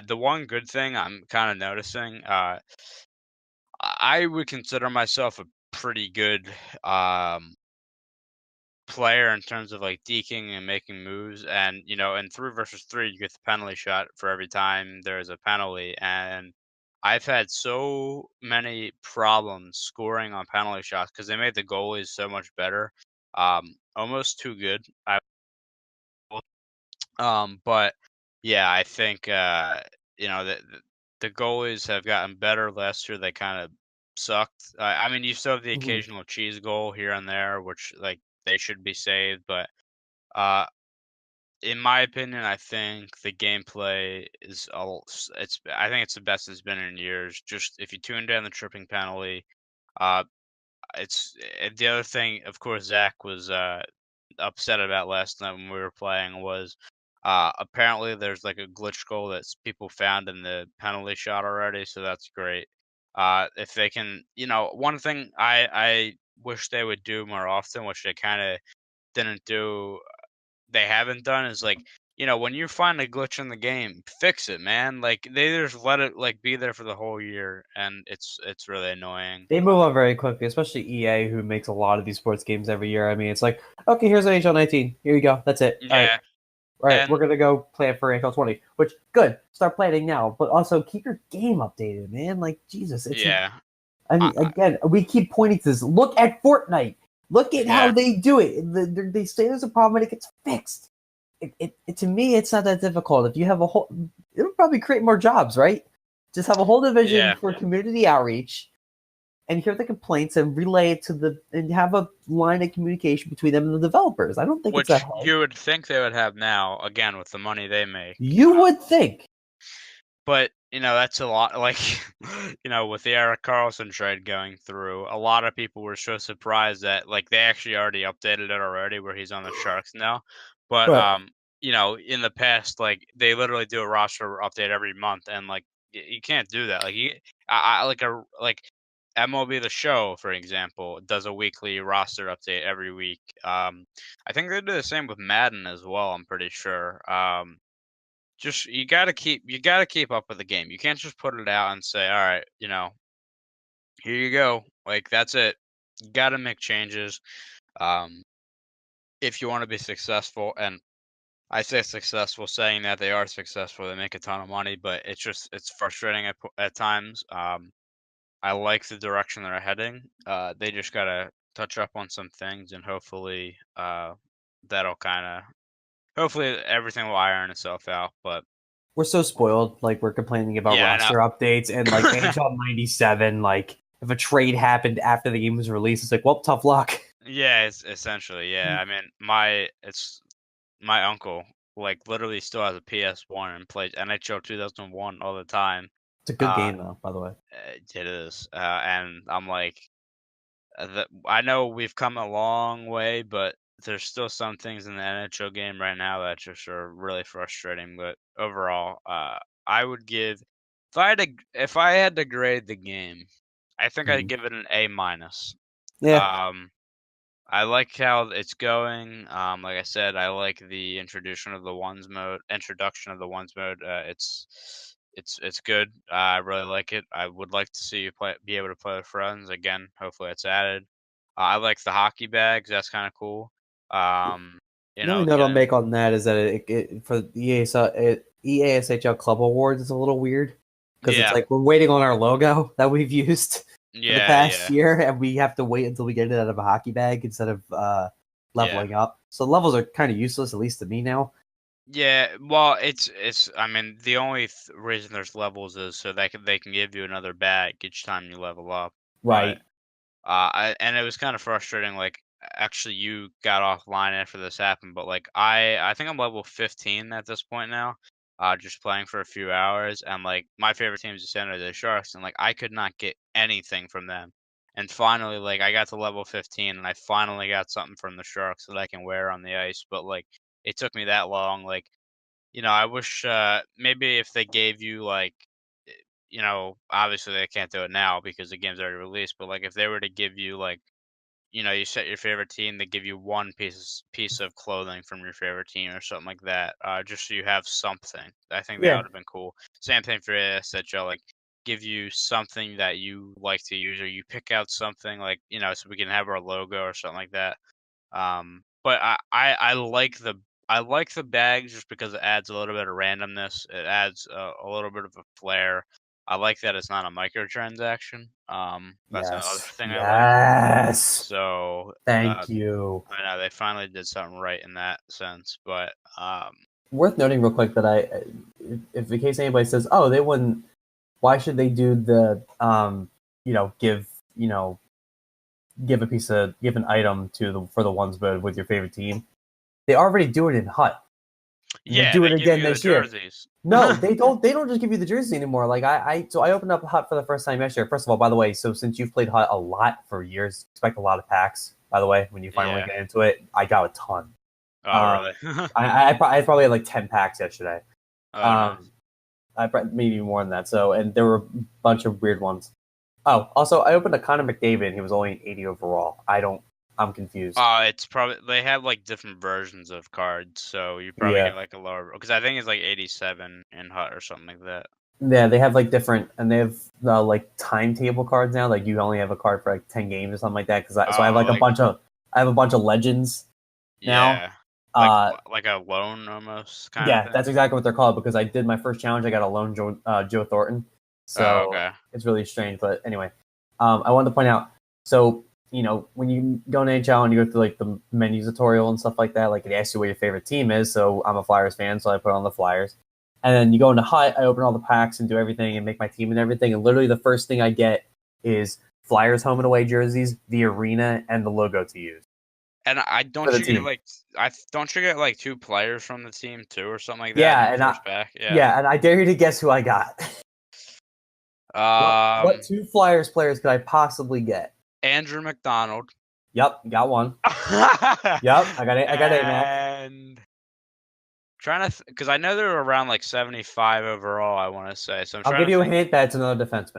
S1: the one good thing I'm kind of noticing, I would consider myself a pretty good player in terms of like deking and making moves. And in 3 versus 3, you get the penalty shot for every time there's a penalty. And I've had so many problems scoring on penalty shots because they made the goalies so much better, almost too good. But yeah, I think the goalies have gotten better last year. They kind of sucked. I mean, you still have the
S2: Mhm.
S1: occasional cheese goal here and there, which like they should be saved. But uh, in my opinion, I think the gameplay is all. I think it's the best it's been in years. Just if you tune down the tripping penalty, uh, the other thing. Of course, Zach was upset about last night when we were playing was apparently there's like a glitch goal that people found in the penalty shot already, so that's great. If they can, one thing I wish they would do more often, which they kind of didn't do, they haven't done, is like, when you find a glitch in the game, fix it, man. Like they just let it like be there for the whole year, and it's really annoying.
S2: They move on very quickly, especially EA, who makes a lot of these sports games every year. I mean, it's like, okay, here's NHL 19. Here you go. That's it. All right.
S1: Yeah,
S2: All right.
S1: and
S2: We're going to go plan for NHL 20, which, good. Start planning now. But also keep your game updated, man. Like, Jesus.
S1: yeah,
S2: I
S1: I,
S2: mean, again, we keep pointing to this. Look at Fortnite. Look at how
S1: yeah,
S2: they do it. They say there's a problem and it gets fixed. To me, it's not that difficult. If you have a whole, it'll probably create more jobs, right? Just have a whole division
S1: yeah.
S2: for community outreach and hear the complaints and relay it and have a line of communication between them and the developers. I don't think it's that
S1: Which
S2: hard.
S1: you would think they would have now, again, with the money they make.
S2: You would think.
S1: But, that's a lot. Like, with the Erik Karlsson trade going through, a lot of people were so surprised that, like, they actually already updated it already where he's on the Sharks now. But,
S2: Right.
S1: in the past, like, they literally do a roster update every month. And, like, you can't do that. Like, like MLB The Show, for example, does a weekly roster update every week. I think they do the same with Madden as well, I'm pretty sure. just you gotta keep up with the game. You can't just put it out and say, all right, here you go. Like that's it. You gotta make changes. Um, if you want to be successful, and I say successful, saying that they are successful, they make a ton of money, but it's frustrating at times. I like the direction they're heading. They just gotta touch up on some things, and hopefully, that'll hopefully everything will iron itself out. But
S2: We're so spoiled. Like we're complaining about
S1: yeah,
S2: roster updates and like NHL '97. Like if a trade happened after the game was released, it's like, well, tough luck.
S1: yeah, it's essentially yeah. I mean, my uncle like literally still has a PS1 and plays NHL 2001 all the time.
S2: It's a good game though, by the way.
S1: It is, and I'm like, I know we've come a long way, but there's still some things in the NHL game right now that just are really frustrating. But overall, I would give if I had to grade the game, I think I'd give it an A minus.
S2: Yeah.
S1: I like how it's going. Like I said, I like the introduction of the ones mode. It's good. I really like it. I would like to see you be able to play with friends again. Hopefully, it's added. I like the hockey bags. That's kind of cool.
S2: The only note I'll make on that is that it for the EASHL Club Awards is a little weird because it's like we're waiting on our logo that we've used for the past year, and we have to wait until we get it out of a hockey bag instead of leveling up. So levels are kind of useless, at least to me now.
S1: Yeah, well, it's. I mean, the only reason there's levels is so they can give you another bag each time you level up.
S2: Right.
S1: And it was kind of frustrating. Like, actually, you got offline after this happened, but like, I think I'm level 15 at this point now. Just playing for a few hours, and like, my favorite team is the San Jose Sharks, and like, I could not get anything from them. And finally, like, I got to level 15, and I finally got something from the Sharks that I can wear on the ice. But like, it took me that long. Like, I wish maybe if they gave you like, obviously they can't do it now because the game's already released. But like, if they were to give you like, you set your favorite team, they give you one piece of clothing from your favorite team or something like that, just so you have something. I think that would have been cool. Same thing for ASHL, like give you something that you like to use, or you pick out something like so we can have our logo or something like that. But I like the bags just because it adds a little bit of randomness. It adds a little bit of a flair. I like that it's not a microtransaction. That's another thing I like. So
S2: thank you.
S1: I know they finally did something right in that sense. But
S2: worth noting real quick that if in case anybody says, oh, they wouldn't, why should they do the give an item for the ones mode with your favorite team? They already do it in HUT.
S1: Yeah,
S2: they do it again this year.
S1: Jerseys.
S2: No, they don't. They don't just give you the jersey anymore. Like I opened up HUT for the first time yesterday. First of all, by the way, so since you've played HUT a lot for years, expect a lot of packs. By the way, when you finally get into it, I got a ton.
S1: Oh, really?
S2: I probably had like 10 packs yesterday.
S1: Nice.
S2: I maybe more than that. So, and there were a bunch of weird ones. Oh, also, I opened a Connor McDavid, and he was only an 80 overall. I'm confused.
S1: It's probably they have like different versions of cards, so you probably get like a lower because I think it's like 87 in HUT or something like that.
S2: Yeah, they have like different, and they have like timetable cards now. Like you only have a card for like 10 games or something like that. So I have a bunch of legends now.
S1: Like a loan almost.
S2: That's exactly what they're called because I did my first challenge. I got a loan Joe Thornton. So it's really strange. But anyway, I wanted to point out. So when you go to NHL and you go through like the menu tutorial and stuff like that, like it asks you what your favorite team is. So I'm a Flyers fan, so I put on the Flyers. And then you go into HUT, I open all the packs and do everything and make my team and everything. And literally the first thing I get is Flyers home and away jerseys, the arena, and the logo to use.
S1: And don't you get like 2 players from the team too, or something like that?
S2: Yeah, and I dare you to guess who I got. What 2 Flyers players could I possibly get?
S1: Andrew McDonald.
S2: Yep, got one. Yep, I got it. I got it, man.
S1: And trying to, because I know they're around like 75 overall. I want to say. So
S2: I'll give you a hint. That's another defenseman.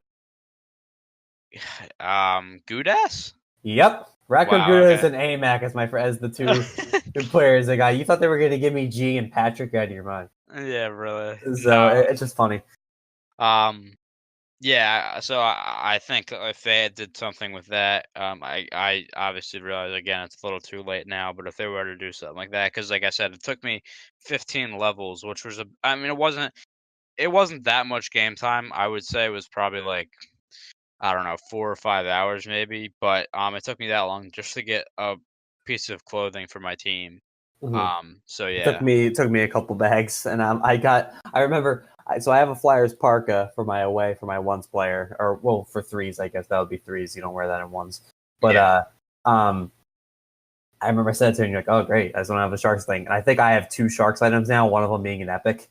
S1: Gudas.
S2: Yep, Ratko Gudas and AMAC as the two players I got. You thought they were going to give me G and Patrick? Out of your mind.
S1: Yeah, really.
S2: So
S1: No.
S2: it's just funny.
S1: Yeah, so I think if they did something with that, I obviously realize again it's a little too late now, but if they were to do something like that, because like I said, it took me 15 levels, which was I mean, it wasn't that much game time. I would say it was probably like I don't know 4 or 5 hours maybe, but it took me that long just to get a piece of clothing for my team.
S2: Mhm.
S1: So
S2: It took
S1: yeah,
S2: me a couple bags, and I remember. So I have a Flyers parka for my away for my ones player, or well for threes. I guess that would be threes. You don't wear that in ones, but
S1: yeah,
S2: um, I remember I said to him, "You're like, oh great, I just don't have a sharks thing." And I think I have two sharks items now. One of them being an epic.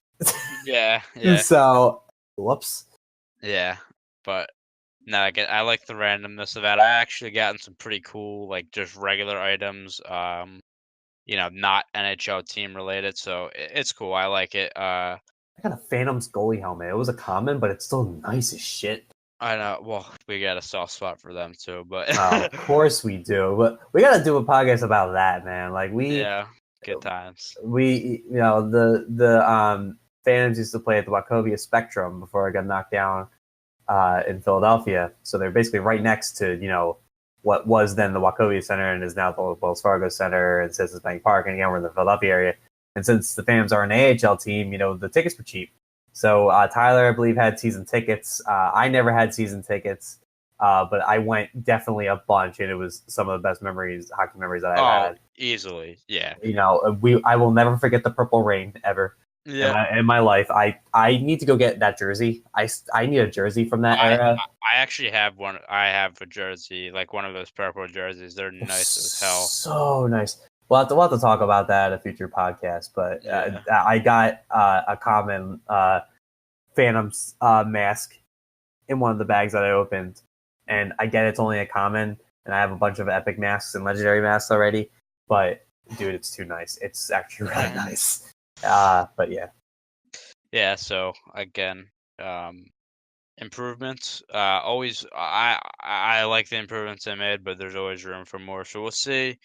S1: yeah, yeah,
S2: So, whoops.
S1: yeah, but. No, I like the randomness of that. I actually gotten some pretty cool, like just regular items. Not NHL team related, so it's cool. I like it.
S2: I got a Phantom's goalie helmet. It was a common, but it's still nice as shit.
S1: I know. Well, we got a soft spot for them too, but
S2: Of course we do, but we got to do a podcast about that, man. Like
S1: yeah, good times.
S2: the fans used to play at the Wachovia Spectrum before it got knocked down in Philadelphia. So they're basically right next to what was then the Wachovia Center and is now the Wells Fargo Center and Citizens Bank Park. And again, we're in the Philadelphia area. And since the Fams are an AHL team, the tickets were cheap. So Tyler, I believe, had season tickets. I never had season tickets, but I went definitely a bunch, and it was some of the best hockey memories that I've
S1: Oh,
S2: had.
S1: easily, yeah,
S2: I will never forget the Purple Rain ever
S1: yeah.
S2: in my life. I need to go get that jersey. I need a jersey from that
S1: I
S2: era.
S1: I actually have one. I have a jersey, like one of those purple jerseys. They're
S2: It's
S1: nice as hell.
S2: so nice. We'll have to talk about that at a future podcast. But
S1: Yeah.
S2: I got a common Phantom's mask in one of the bags that I opened, and I get it's only a common, and I have a bunch of epic masks and legendary masks already. But dude, it's too nice. It's actually really nice. But yeah,
S1: Yeah. So again, improvements. Always, I like the improvements they made, but there's always room for more. So we'll see.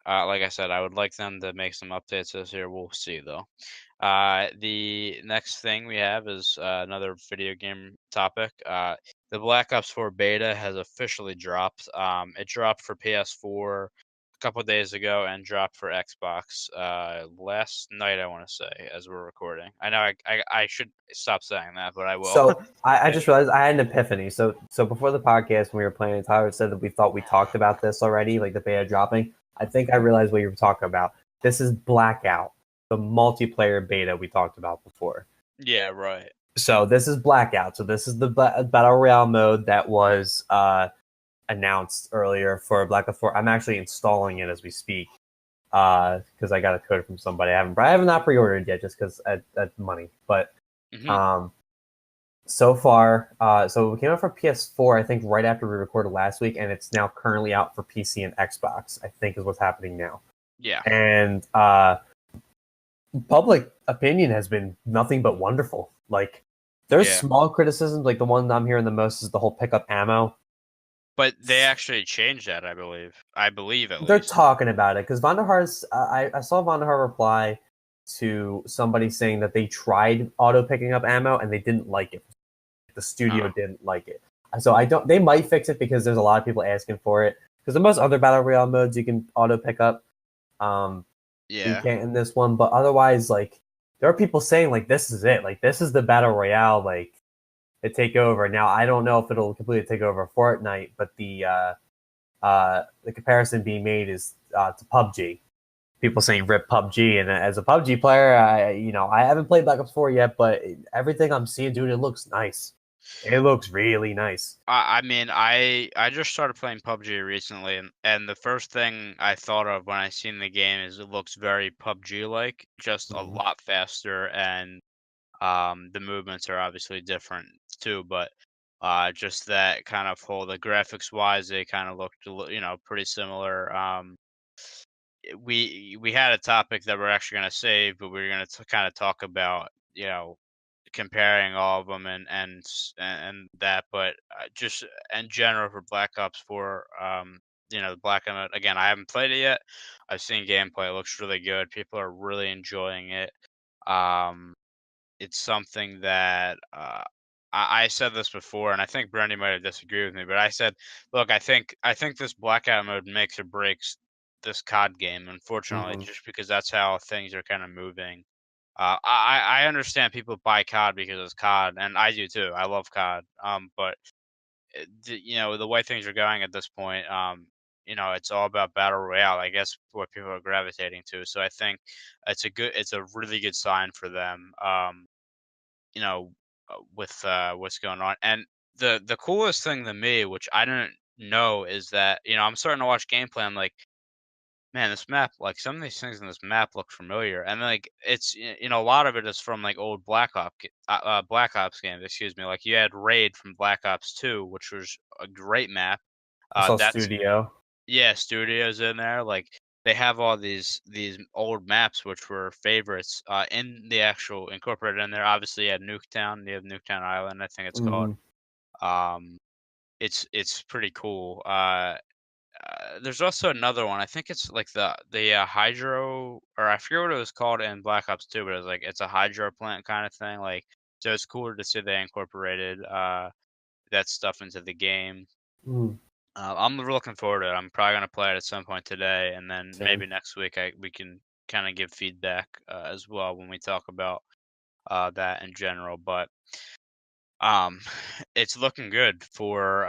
S1: Like I said, I would like them to make some updates this year. We'll see though. The next thing we have is another video game topic. The Black Ops 4 beta has officially dropped. It dropped for PS4 a couple days ago and dropped for Xbox last night. I want to say as we're recording. I know I should stop saying that, but I will.
S2: so I just realized I had an epiphany. So before the podcast, when we were playing, Tyler said that we thought we talked about this already, like the beta dropping. I think I realized what you were talking about. This is Blackout, the multiplayer beta we talked about before.
S1: Yeah, right.
S2: So this is Blackout. So this is the battle royale mode that was announced earlier for Black Ops 4. I'm actually installing it as we speak because I got a code from somebody. I have not pre-ordered yet just because that's money. But
S1: Hmm.
S2: um, so far, so it came out for PS4, I think, right after we recorded last week, and it's now currently out for PC and Xbox, I think is what's happening now.
S1: Yeah.
S2: And public opinion has been nothing but wonderful. Like, there's
S1: Yeah.
S2: small criticisms, like the one I'm hearing the most is the whole pickup ammo.
S1: But they actually changed that, I believe. I believe at
S2: They're
S1: least.
S2: talking about it because Vonderhaar's. I saw Vonderhaar reply to somebody saying that they tried auto picking up ammo and they didn't like it. The studio
S1: Oh,
S2: didn't like it. So I don't. They might fix it because there's a lot of people asking for it. Because the most other battle royale modes you can auto pick up, you
S1: yeah.
S2: can't in this one. But otherwise, like there are people saying like this is it. Like this is the battle royale. Like to take over. Now I don't know if it'll completely take over Fortnite, but the comparison being made is to PUBG. People saying rip PUBG, and as a PUBG player, I haven't played Black Ops 4 yet, but everything I'm seeing, dude, it looks nice. It looks really nice.
S1: I mean, I just started playing PUBG recently, and the first thing I thought of when I seen the game is it looks very PUBG like, just a
S2: Mhm.
S1: lot faster, and the movements are obviously different too, but just that kind of whole the graphics wise, they kind of looked pretty similar. We had a topic that we're actually going to save, but we're going to kind of talk about comparing all of them and that, but just in general for Black Ops 4, the Black Ops again, I haven't played it yet. I've seen gameplay; it looks really good. People are really enjoying it. Um, it's something that I said this before, and I think Brendy might have disagreed with me, but I said, look, I think this blackout mode makes or breaks this COD game, unfortunately,
S2: Hmm.
S1: just because that's how things are kind of moving. I understand people buy COD because it's COD, and I do too. I love COD. But the way things are going at this point, it's all about battle royale. I guess what people are gravitating to. So I think it's a really good sign for them. With what's going on, and the coolest thing to me, which I didn't know, is that I'm starting to watch gameplay. I'm like, man, this map, like some of these things in this map look familiar, and like a lot of it is from like old Black Ops games. Excuse me, like you had Raid from Black Ops 2, which was a great map.
S2: I saw
S1: That's
S2: Studio.
S1: Yeah, studios in there. Like they have all these old maps which were favorites in the actual incorporated in there. Obviously, you had Nuketown. You have Nuketown Island, I think it's called.
S2: Hmm.
S1: Um, it's pretty cool. There's also another one. I think it's like the hydro, or I forget what it was called in Black Ops 2, but it's a hydro plant kind of thing. Like, so it's cooler to see they incorporated that stuff into the game.
S2: Mm,
S1: I'm looking forward to it. I'm probably gonna play it at some point today, and then
S2: same.
S1: maybe next week we can kind of give feedback as well when we talk about that in general. But um, it's looking good for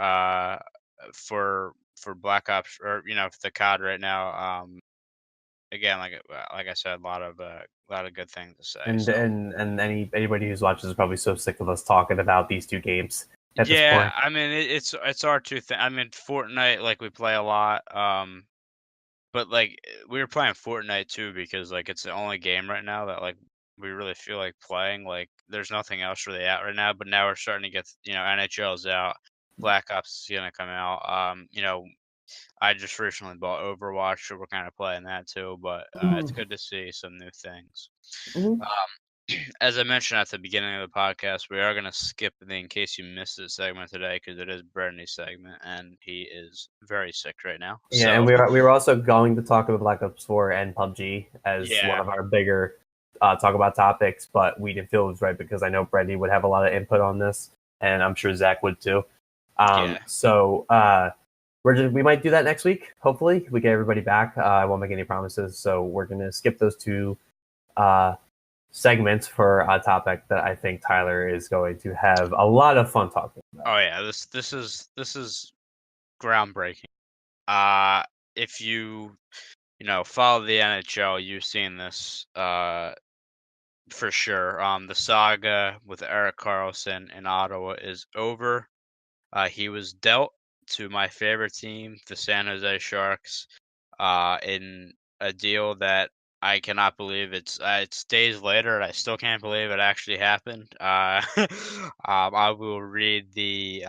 S1: Black Ops, or for the COD right now. Again, like I said, a lot of good things to say.
S2: And
S1: So
S2: anybody who's watching is probably so sick of us talking about these two games at this
S1: yeah,
S2: point.
S1: I mean it's our two thing. I mean Fortnite, like we play a lot. But like we were playing Fortnite too because like it's the only game right now that like we really feel like playing. Like there's nothing else really out right now. But now we're starting to get NHL's out, Black Ops is gonna come out. I just recently bought Overwatch, so we're kind of playing that too. But it's
S2: Mhm.
S1: good to see some new things.
S2: Mhm.
S1: As I mentioned at the beginning of the podcast, we are going to skip the in case you missed this segment today because it is Brendy's segment and he is very sick right now.
S2: Yeah, and
S1: So
S2: we were also going to talk about Black Ops 4 and PUBG as one
S1: yeah,
S2: of our bigger talk about topics, but we didn't feel it was right because I know Brendy would have a lot of input on this, and I'm sure Zach would too.
S1: yeah.
S2: So we might do that next week. Hopefully, we get everybody back. I won't make any promises, so we're gonna skip those two uh, segments for a topic that I think Tyler is going to have a lot of fun talking about.
S1: Oh yeah, this is groundbreaking. Uh if you follow the NHL, you've seen this for sure. The saga with Erik Karlsson in Ottawa is over. He was dealt to my favorite team, the San Jose Sharks, in a deal that I cannot believe it's days later, and I still can't believe it actually happened. I will read the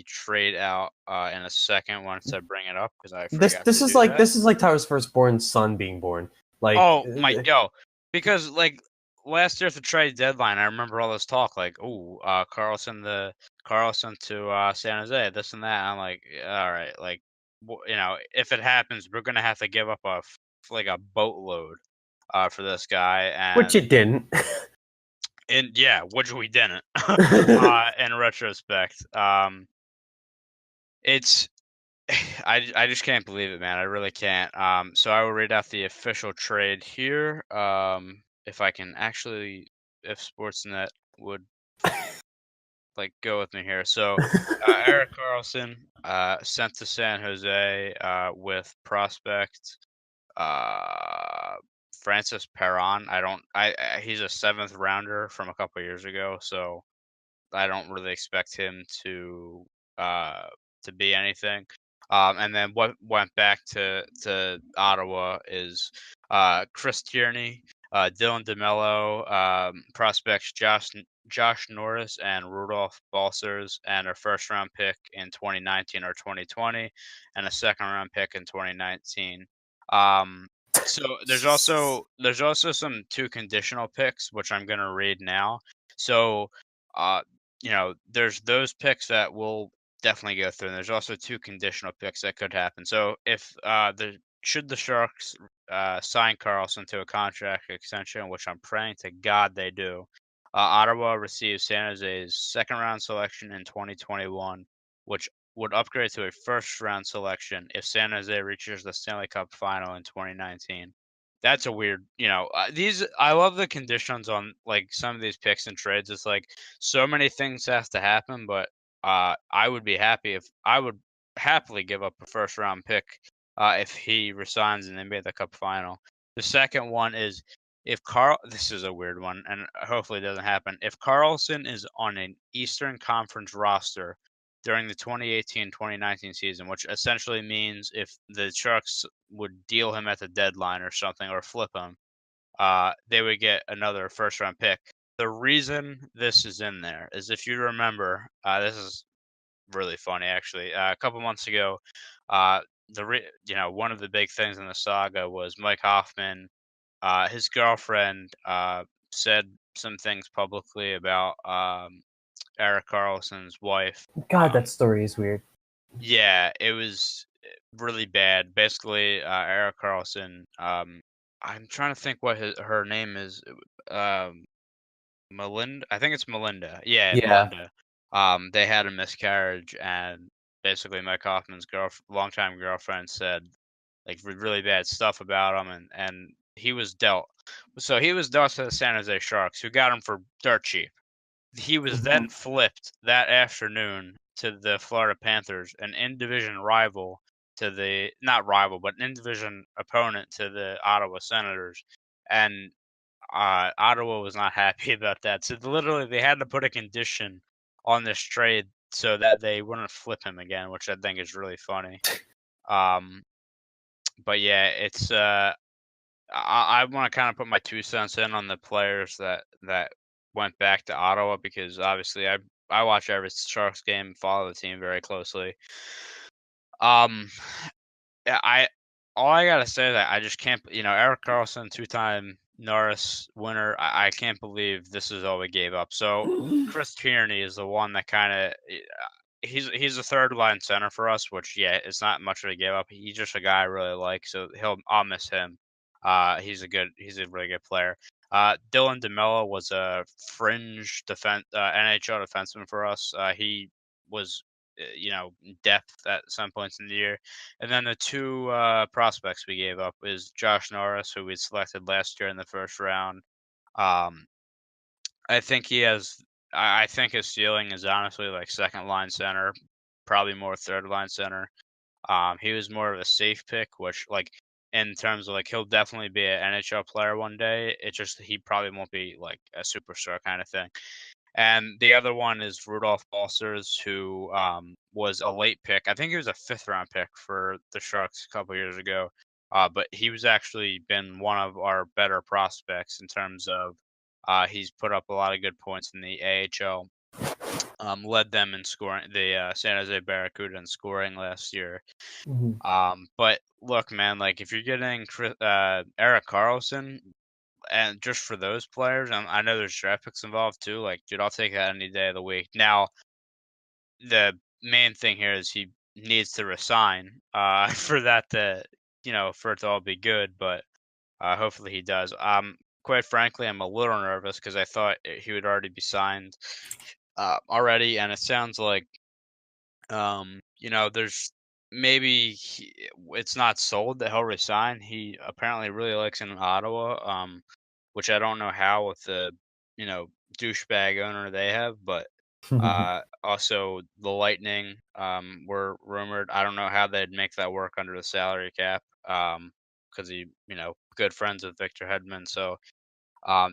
S1: trade out in a second once I bring it up because I
S2: This
S1: forgot
S2: this
S1: to
S2: is
S1: do
S2: like
S1: that.
S2: this is like Tyler's firstborn son being born. Like,
S1: Oh my yo, because like last year at the trade deadline, I remember all this talk like, oh, Carlson to San Jose, this and that. I'm like, all right, like, if it happens, we're gonna have to give up like a boatload for this guy,
S2: which it didn't.
S1: and yeah, which we didn't. In retrospect, it's I just can't believe it, man. I really can't. So I will read out the official trade here. If I can actually, if Sportsnet would like go with me here. So Erik Karlsson sent to San Jose with prospect uh Francis Perron. He's a seventh rounder from a couple years ago, so I don't really expect him uh to be anything. And then what went back to Ottawa is Chris Tierney, Dylan DeMello, prospects Josh Norris and Rudolph Balsers, and a first round pick in 2019 or 2020, and a second round pick in 2019. Um, so there's also some two conditional picks which I'm gonna read now. So uh, there's those picks that will definitely go through, and there's also two conditional picks that could happen. So if the should the Sharks sign Karlsson to a contract extension, which I'm praying to God they do, Ottawa receives San Jose's second-round selection in 2021, which would upgrade to a first-round selection if San Jose reaches the Stanley Cup final in 2019. That's a weird, I love the conditions on like some of these picks and trades. It's like so many things have to happen, but I would be happy if I would happily give up a first-round pick if he resigns and they made the Cup final. The second one is this is a weird one, and hopefully it doesn't happen. If Karlsson is on an Eastern Conference roster during the 2018-2019 season, which essentially means if the Sharks would deal him at the deadline or something, or flip him, they would get another first-round pick. The reason this is in there is if you remember, this is really funny actually. A couple months ago, one of the big things in the saga was Mike Hoffman. His girlfriend said some things publicly about Erik Karlsson's wife.
S2: God, that story is weird.
S1: Yeah, it was really bad. Basically, Erik Karlsson. I'm trying to think what her name is. Melinda. I think it's Melinda. Yeah,
S2: Yeah.
S1: Melinda. They had a miscarriage, and basically Mike Hoffman's longtime girlfriend said like really bad stuff about him, and he was dealt. So he was dealt to the San Jose Sharks, who got him for dirt cheap. He was then flipped that afternoon to the Florida Panthers, an in-division rival to the not rival, but an in-division opponent to the Ottawa Senators, and Ottawa was not happy about that. So literally, they had to put a condition on this trade so that they wouldn't flip him again, which I think is really funny. But yeah, it's I want to kind of put my 2 cents in on the players that went back to Ottawa, because obviously I watch every Sharks game, follow the team very closely. Yeah, all I gotta say is that I just can't. Erik Karlsson, 2-time Norris winner. I can't believe this is all we gave up. So Chris Tierney is the one that kind of he's a third line center for us, which it's not much of a give up. He's just a guy I really like, so I'll miss him. He's a really good player. Dylan DeMello was a fringe NHL defenseman for us. He was depth at some points in the year. And then the two prospects we gave up is Josh Norris, who we selected last year in the first round. I think I think his ceiling is honestly like second line center, probably more third line center. He was more of a safe pick, which like in terms of like he'll definitely be an NHL player one day. It just he probably won't be like a superstar kind of thing. And the other one is Rudolph Balcers, who was a late pick. I think he was a 5th-round pick for the Sharks a couple years ago. But he was actually been one of our better prospects in terms of he's put up a lot of good points in the AHL. Led them in scoring, the San Jose Barracuda in scoring last year. But look, man, like if you're getting Erik Karlsson, and just for those players, I know there's draft picks involved too. Like, dude, I'll take that any day of the week. Now, the main thing here is he needs to resign for that to, for it to all be good. But hopefully he does. Quite frankly, I'm a little nervous because I thought he would already be signed already, and it sounds like, there's maybe it's not sold that he'll resign. He apparently really likes in Ottawa. Which I don't know how with the, douchebag owner they have, but also the Lightning were rumored. I don't know how they'd make that work under the salary cap because he, good friends with Victor Hedman. So, I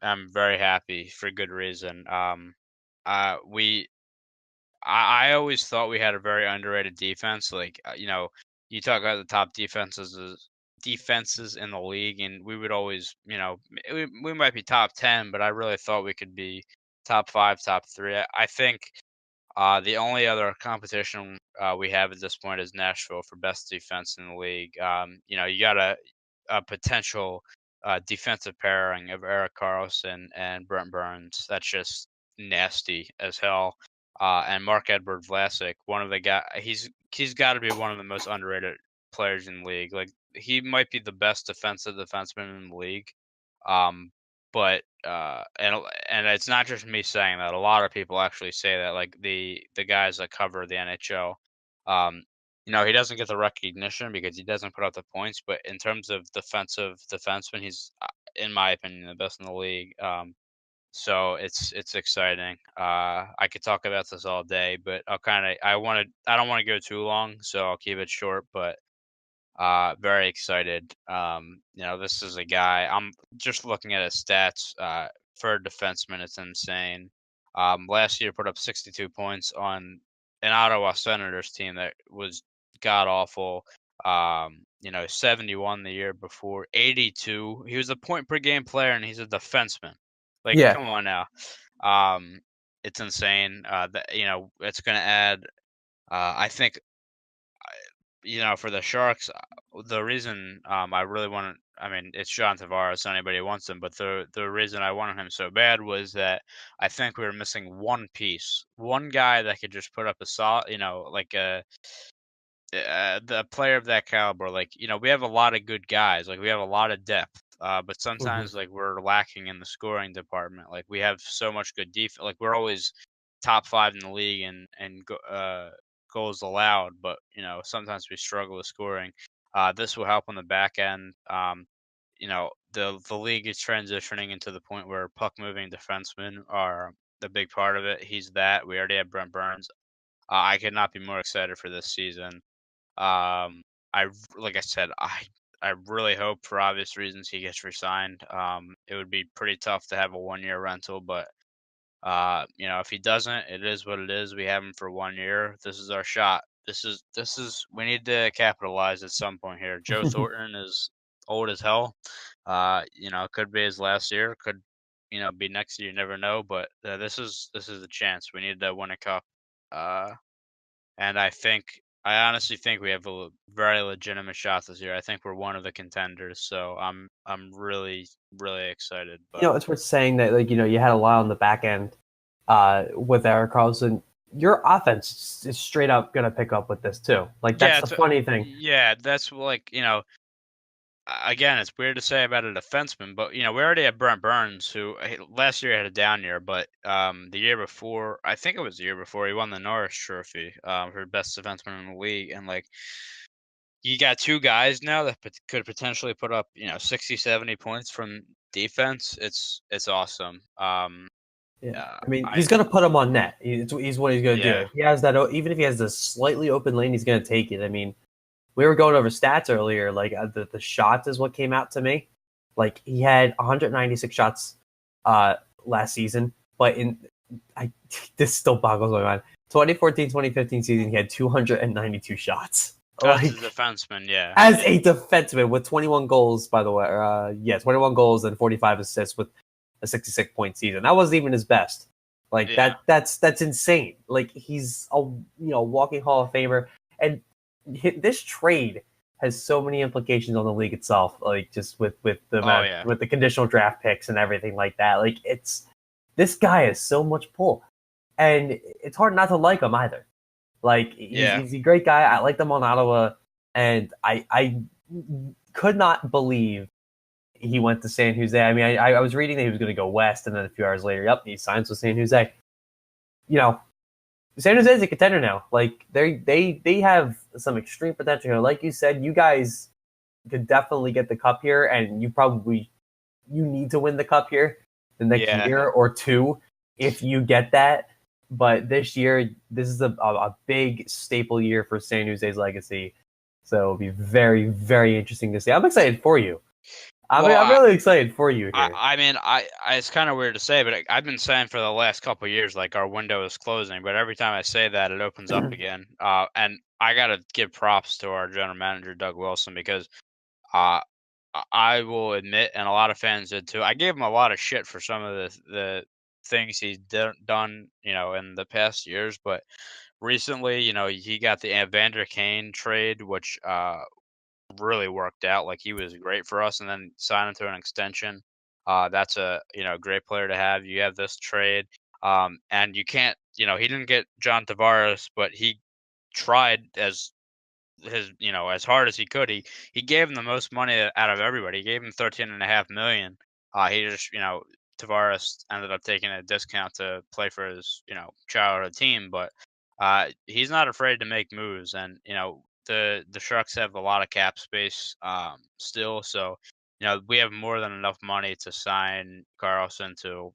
S1: am very happy for good reason. I always thought we had a very underrated defense. Like, you talk about the top defenses in the league, and we would always, we might be top 10, but I really thought we could be top 5, top 3. I think the only other competition we have at this point is Nashville for best defense in the league. You got a potential defensive pairing of Erik Karlsson and Brent Burns. That's just nasty as hell. And Mark-Edward Vlasic, one of the guys, he's got to be one of the most underrated players in the league. Like he might be the best defensive defenseman in the league. But and it's not just me saying that. A lot of people actually say that. Like the guys that cover the NHL. He doesn't get the recognition because he doesn't put up the points. But in terms of defensive defenseman, he's, in my opinion, the best in the league. So it's exciting. I could talk about this all day, but I don't want to go too long, so I'll keep it short. But very excited. This is a guy. I'm just looking at his stats. For a defenseman, it's insane. Last year put up 62 points on an Ottawa Senators team that was god awful. 71 the year before, 82. He was a point per game player, and he's a defenseman. Like,
S2: Yeah.
S1: come on now. It's insane. It's going to add. I think, for the Sharks, the reason I really wanted. I mean, it's John Tavares. Anybody wants him, but the reason I wanted him so bad was that I think we were missing one piece, one guy that could just put up a solid, like the player of that caliber. Like, we have a lot of good guys. Like, we have a lot of depth. But sometimes like we're lacking in the scoring department. Like we have so much good defense. Like we're always top 5 in the league and goals allowed, but sometimes we struggle with scoring. This will help on the back end. The league is transitioning into the point where puck moving defensemen are the big part of it. He's that. We already have Brent Burns. I could not be more excited for this season. Like I said, I really hope, for obvious reasons, he gets re-signed. It would be pretty tough to have a 1-year rental, but if he doesn't, it is what it is. We have him for 1 year. This is our shot. We need to capitalize at some point here. Joe Thornton is old as hell. It could be his last year. Could be next year. You never know. But this is a chance. We need to win a cup. And I honestly think we have a very legitimate shot this year. I think we're one of the contenders, so I'm really, really excited. But
S2: It's worth saying that you had a lot on the back end with Erik Karlsson. Your offense is straight up gonna pick up with this too. Like that's the funny thing.
S1: Yeah, that's like again, it's weird to say about a defenseman, but we already have Brent Burns, who last year had a down year, but the year before, I think it was the year before, he won the Norris Trophy for best defenseman in the league, and like you got 2 guys now that could potentially put up 60, 70 points from defense. It's awesome.
S2: Yeah, I mean, he's gonna put him on net. He's what he's gonna do. If he has that, even if he has a slightly open lane, he's gonna take it. I mean, we were going over stats earlier. Like the shots is what came out to me. Like he had 196 shots last season, but this still boggles my mind. 2014-2015 season, he had 292 shots.
S1: As a defenseman, yeah.
S2: As a defenseman with 21 goals, by the way. 21 goals and 45 assists with a 66-point season. That wasn't even his best. Like that's insane. Like he's a walking Hall of Famer, and this trade has so many implications on the league itself. Like just with the with the conditional draft picks and everything like that. Like this guy has so much pull, and it's hard not to like him either. Like he's a great guy. I liked him on Ottawa, and I could not believe he went to San Jose. I mean, I was reading that he was going to go west, and then a few hours later, he signs with San Jose. San Jose is a contender now. Like they have some extreme potential here. Like you said, you guys could definitely get the cup here, and you need to win the cup here the next year or two if you get that. But this year, this is a big staple year for San Jose's legacy. So it'll be very, very interesting to see. I'm excited for you. I'm really excited for you here.
S1: I mean, it's kind of weird to say, but I've been saying for the last couple of years, like our window is closing. But every time I say that, it opens up again. And I got to give props to our general manager, Doug Wilson, because I will admit, and a lot of fans did too, I gave him a lot of shit for some of the things he's done, in the past years. But recently, he got the Evander Kane trade, which really worked out. Like he was great for us, and then signing to an extension. That's a great player to have. You have this trade, and you can't. He didn't get John Tavares, but he tried as his, as hard as he could. He gave him the most money out of everybody. He gave him $13.5 million. He just, Tavares ended up taking a discount to play for his, childhood team, but he's not afraid to make moves, and the Sharks have a lot of cap space still, so we have more than enough money to sign Karlsson to,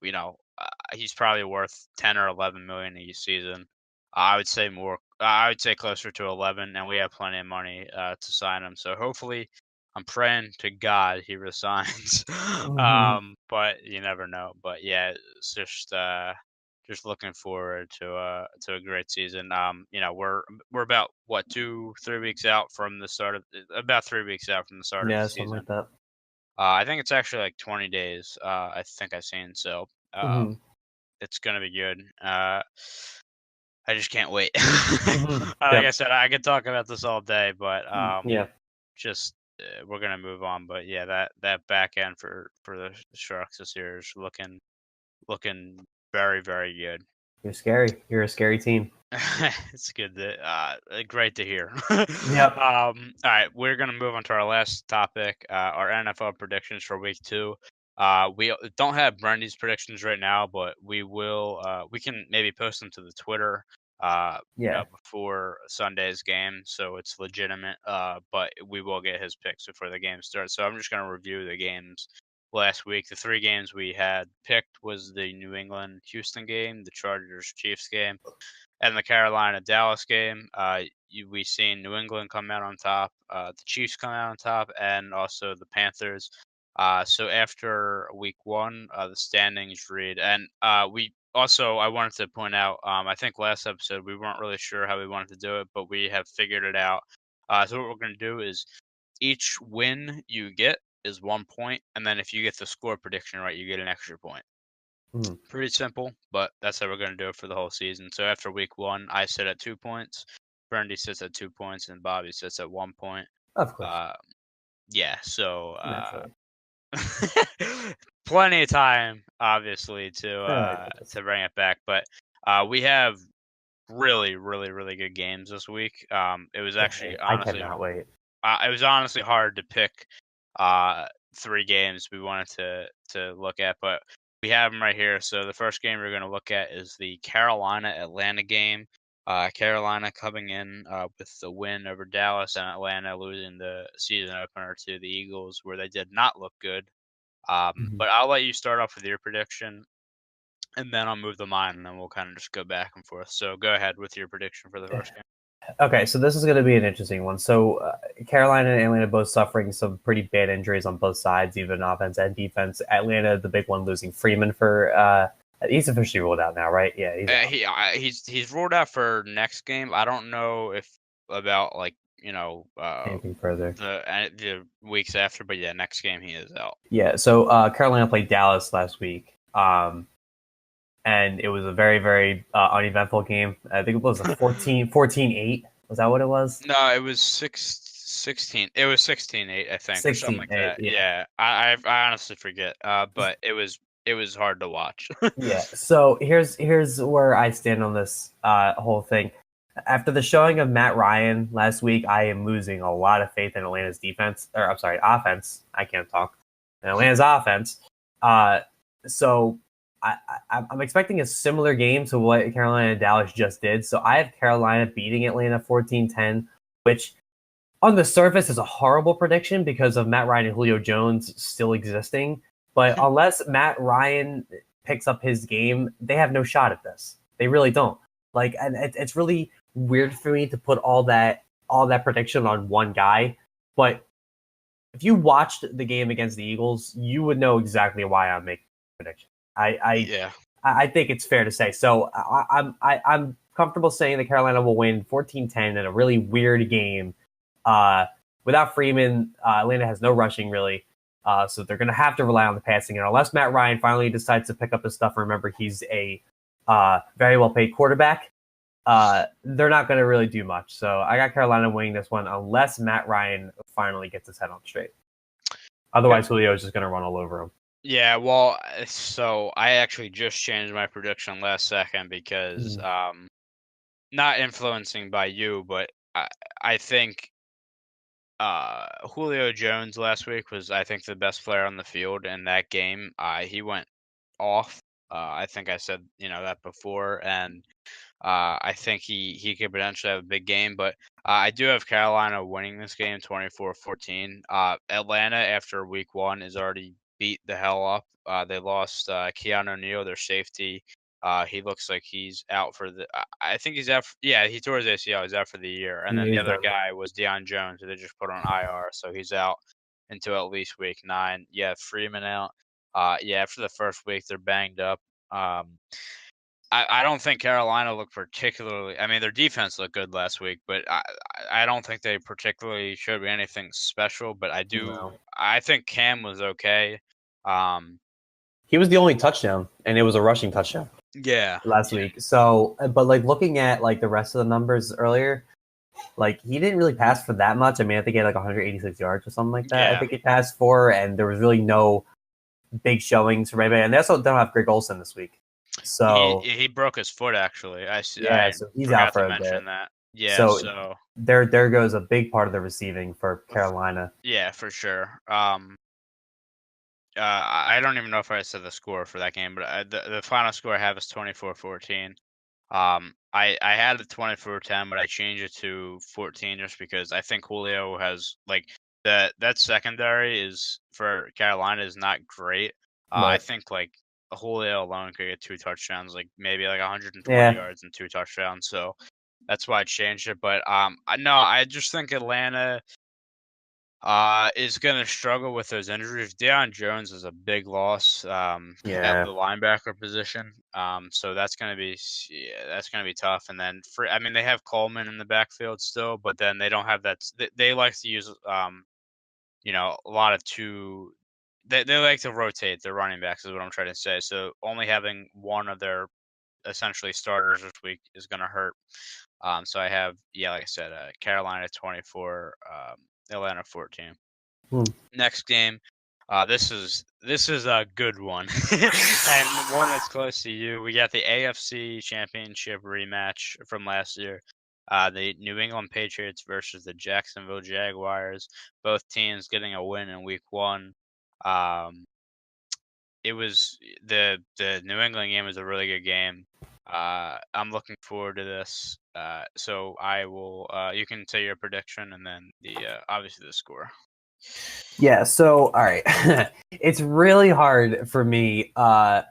S1: he's probably worth 10 or 11 million a season. I would say more. I would say closer to 11, and we have plenty of money to sign him. So hopefully, I'm praying to God he resigns. But you never know. But yeah, it's just looking forward to a great season. We're about 3 weeks out from the start of about 3 weeks out from the start of the
S2: something
S1: season.
S2: like that.
S1: I think it's actually like 20 days. I think I've seen. So it's gonna be good. I just can't wait. Like I said, I could talk about this all day, but just we're gonna move on. But yeah, that back end for the Sharks this year is looking very, very good.
S2: You're scary. You're a scary team.
S1: It's good great to hear.
S2: Yep.
S1: All right, we're gonna move on to our last topic, our NFL predictions for week 2. We don't have Brendy's predictions right now, but we will. We can maybe post them to the Twitter. Before Sunday's game, so it's legitimate. But we will get his picks before the game starts. So I'm just gonna review the games last week. The 3 games we had picked was the New England-Houston game, the Chargers-Chiefs game, and the Carolina-Dallas game. We seen New England come out on top, the Chiefs come out on top, and also the Panthers. So after week 1, the standings read, and I wanted to point out, I think last episode we weren't really sure how we wanted to do it, but we have figured it out. So what we're going to do is each win you get is 1 point, and then if you get the score prediction right, you get an extra point. Pretty simple, but that's how we're going to do it for the whole season. So after week 1, I sit at 2 points, Brendy sits at 2 points, and Bobby sits at 1 point.
S2: Of course.
S1: Yeah, so plenty of time, obviously, to bring it back. But we have really, really, really good games this week. It was actually honestly,
S2: I cannot wait.
S1: It was honestly hard to pick 3 games we wanted to look at, but we have them right here. So the first game we're going to look at is the Carolina-Atlanta game. Carolina coming in with the win over Dallas, and Atlanta losing the season opener to the Eagles, where they did not look good. But I'll let you start off with your prediction, and then I'll move to mine, and then we'll kind of just go back and forth. So go ahead with your prediction for the first game.
S2: Okay, so this is going to be an interesting one. So Carolina and Atlanta both suffering some pretty bad injuries on both sides, even offense and defense. Atlanta, the big one, losing Freeman for he's officially ruled out now, right? Yeah,
S1: he's ruled out for next game. I don't know if about
S2: anything further
S1: the weeks after, but yeah, next game he is out.
S2: Yeah, so Carolina played Dallas last week, and it was a very, very uneventful game. I think it was a 14-8. Was that what it was?
S1: No, it was 16. It was 16-8, I think, or something like that. Yeah, I honestly forget. But it was hard to watch.
S2: Yeah. So here's where I stand on this whole thing. After the showing of Matt Ryan last week, I am losing a lot of faith in Atlanta's offense. I can't talk. Atlanta's offense. So I'm expecting a similar game to what Carolina and Dallas just did. So I have Carolina beating Atlanta 14-10, which on the surface is a horrible prediction because of Matt Ryan and Julio Jones still existing. But unless Matt Ryan picks up his game, they have no shot at this. They really don't. And it's really weird for me to put all that prediction on one guy. But if you watched the game against the Eagles, you would know exactly why I'm making the prediction. I think it's fair to say. So I'm comfortable saying that Carolina will win 14-10 in a really weird game. Without Freeman, Atlanta has no rushing really. So they're going to have to rely on the passing. And unless Matt Ryan finally decides to pick up his stuff, remember he's a very well-paid quarterback, they're not going to really do much. So I got Carolina winning this one unless Matt Ryan finally gets his head on straight. Otherwise, Julio is just going to run all over him.
S1: Yeah, well, so I actually just changed my prediction last second because not influencing by you, but I think Julio Jones last week was, I think, the best player on the field in that game. He went off. I think I said that before, and I think he could potentially have a big game. But I do have Carolina winning this game 24-14. Atlanta after week 1 is already beat the hell up. They lost Keanu Neal, their safety. He looks like he's out for the. I think he's out. Yeah, he tore his ACL. He's out for the year. And then the
S2: He's
S1: other
S2: done.
S1: guy was Deion Jones, who they just put on IR, so he's out until at least week 9. Yeah, Freeman out. Yeah, after the first week, they're banged up. I don't think Carolina looked particularly. I mean, their defense looked good last week, but I don't think they particularly showed me anything special. But I do.
S2: No.
S1: I think Cam was okay.
S2: He was the only touchdown, and it was a rushing touchdown
S1: Yeah.
S2: last week. So, but like looking at like the rest of the numbers earlier, like he didn't really pass for that much. I mean, I think he had like 186 yards or something like that.
S1: Yeah.
S2: I think he passed for, and there was really no big showings from anybody. And they also don't have Greg Olsen this week. So
S1: he broke his foot actually.
S2: so he's
S1: forgot
S2: out for
S1: to
S2: a
S1: mention
S2: bit.
S1: that. Yeah.
S2: So there goes a big part of the receiving for Carolina.
S1: Yeah, for sure. I don't even know if I said the score for that game, but the final score I have is 24-14. I had it 24-10, but I changed it to 14 just because I think Julio has like that secondary is for Carolina is not great. I think like Julio alone could get 2 touchdowns, like maybe like 120 yards and 2 touchdowns. So that's why I changed it. But I just think Atlanta is going to struggle with those injuries. Deion Jones is a big loss at the linebacker position. So that's going to be tough. And then they have Coleman in the backfield still, but then they don't have that. They like to use a lot of two. They like to rotate their running backs is what I'm trying to say. So only having one of their essentially starters this week is going to hurt. So I have, like I said, Carolina 24, Atlanta 14. Next game, this is a good one, and one that's close to you. We got the AFC Championship rematch from last year. The New England Patriots versus the Jacksonville Jaguars. Both teams getting a win in Week 1. It was the New England game was a really good game. I'm looking forward to this. So I will. You can say your prediction and then obviously the score.
S2: Yeah. So all right, it's really hard for me. God,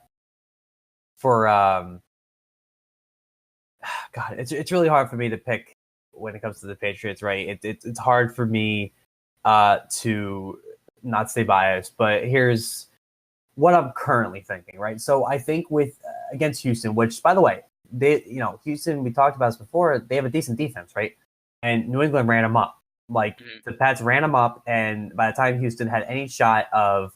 S2: it's really hard for me to pick when it comes to the Patriots. Right. It's hard for me to not stay biased, but here's what I'm currently thinking, right? So I think with against Houston, which by the way, Houston, we talked about this before, they have a decent defense, right? And New England ran them up. Like the Pats ran them up, and by the time Houston had any shot of,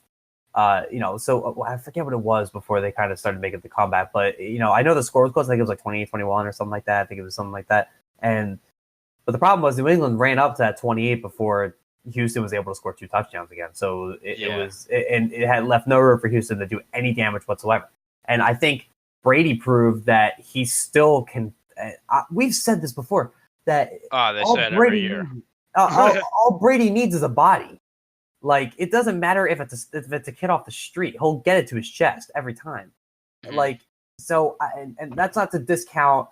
S2: so I forget what it was before they kind of started making the comeback, but I know the score was close. I think it was like 28-21 or something like that. I think it was something like that. But the problem was New England ran up to that 28 before Houston was able to score 2 touchdowns again. So it had left no room for Houston to do any damage whatsoever. And I think Brady proved that he still can. We've said this before that
S1: they say it every year.
S2: All Brady needs is a body. Like it doesn't matter if it's a kid off the street, he'll get it to his chest every time. Mm-hmm. Like so, and that's not to discount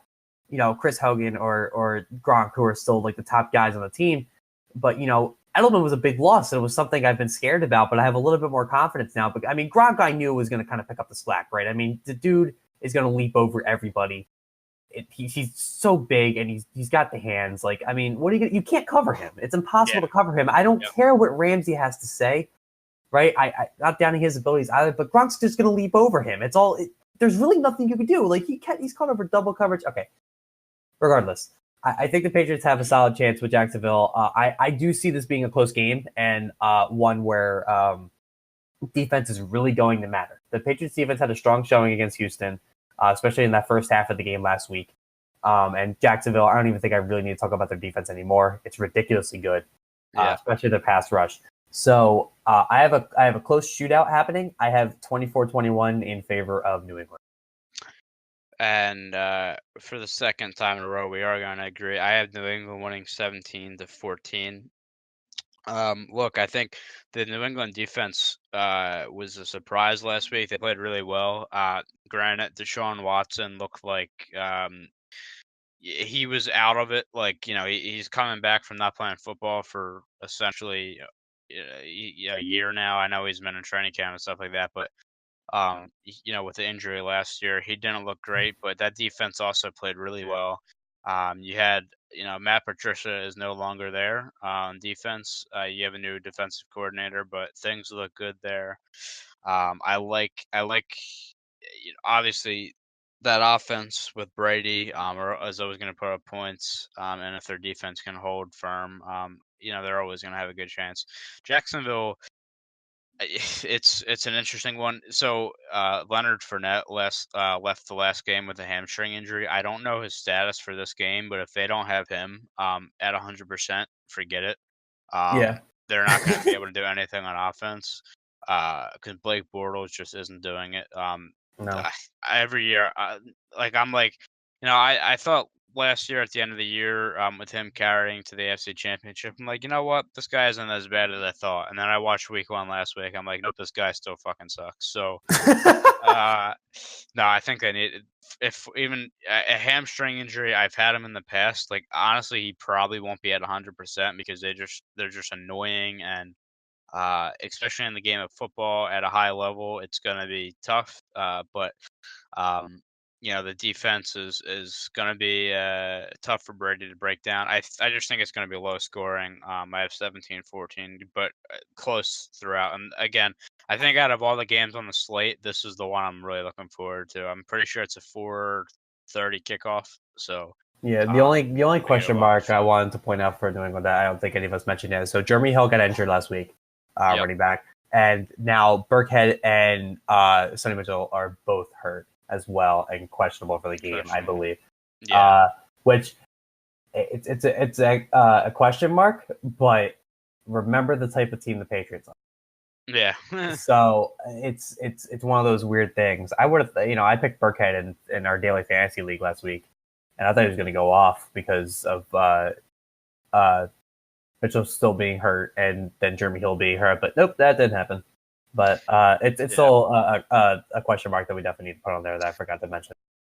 S2: Chris Hogan or Gronk, who are still like the top guys on the team, but Edelman was a big loss, and it was something I've been scared about, but I have a little bit more confidence now. But I mean, Gronk I knew was going to kind of pick up the slack, right? I mean, the dude is going to leap over everybody. He's so big, and he's got the hands. Like, I mean, what are you can't cover him. It's impossible to cover him. I don't care what Ramsey has to say, right? I not downing his abilities either, but Gronk's just going to leap over him. It's all. There's really nothing you can do. Like he's caught over double coverage. Okay, regardless. I think the Patriots have a solid chance with Jacksonville. I do see this being a close game and one where defense is really going to matter. The Patriots defense had a strong showing against Houston, especially in that first half of the game last week. And Jacksonville, I don't even think I really need to talk about their defense anymore. It's ridiculously good, especially their pass rush. So I have a close shootout happening. I have 24-21 in favor of New England.
S1: And for the second time in a row, we are going to agree. I have New England winning 17-14. Look, I think the New England defense was a surprise last week. They played really well. Granted, Deshaun Watson looked like he was out of it. Like, he's coming back from not playing football for essentially a year now. I know he's been in training camp and stuff like that, but with the injury last year, he didn't look great, but that defense also played really well. You had, Matt Patricia is no longer there on defense. You have a new defensive coordinator, but things look good there. I like, obviously that offense with Brady is always going to put up points, and if their defense can hold firm, they're always going to have a good chance. Jacksonville, it's an interesting one. So Leonard Fournette left the last game with a hamstring injury. I don't know his status for this game, but if they don't have him at 100%, forget it.
S2: Yeah.
S1: They're not going to be able to do anything on offense because Blake Bortles just isn't doing it.
S2: No.
S1: Every year, I thought last year at the end of the year, with him carrying to the AFC Championship, I'm like, you know what, this guy isn't as bad as I thought. And then I watched Week 1 last week. I'm like, nope, this guy still fucking sucks. So, no, I think they need, if even a hamstring injury. I've had him in the past. Like, honestly, he probably won't be at 100% because they're just annoying, and especially in the game of football at a high level, it's going to be tough. But the defense is going to be tough for Brady to break down. I just think it's going to be low scoring. I have 17-14, but close throughout. And again, I think out of all the games on the slate, this is the one I'm really looking forward to. I'm pretty sure it's a 4:30 kickoff. So
S2: Yeah, the only question mark I
S1: fun.
S2: wanted to point out for New England that I don't think any of us mentioned yet. So Jeremy Hill got injured last week,
S1: Yep.
S2: running back, and now Burkhead and Sonny Mitchell are both hurt as well and questionable for the game, I believe.
S1: Yeah.
S2: Which it's a question mark, but remember the type of team the Patriots are.
S1: Yeah.
S2: So it's one of those weird things. I would have, I picked Burkhead in our daily fantasy league last week, and I thought he was going to go off because of Mitchell still being hurt and then Jeremy Hill being hurt. But nope, that didn't happen. But it's still a question mark that we definitely need to put on there that I forgot to mention.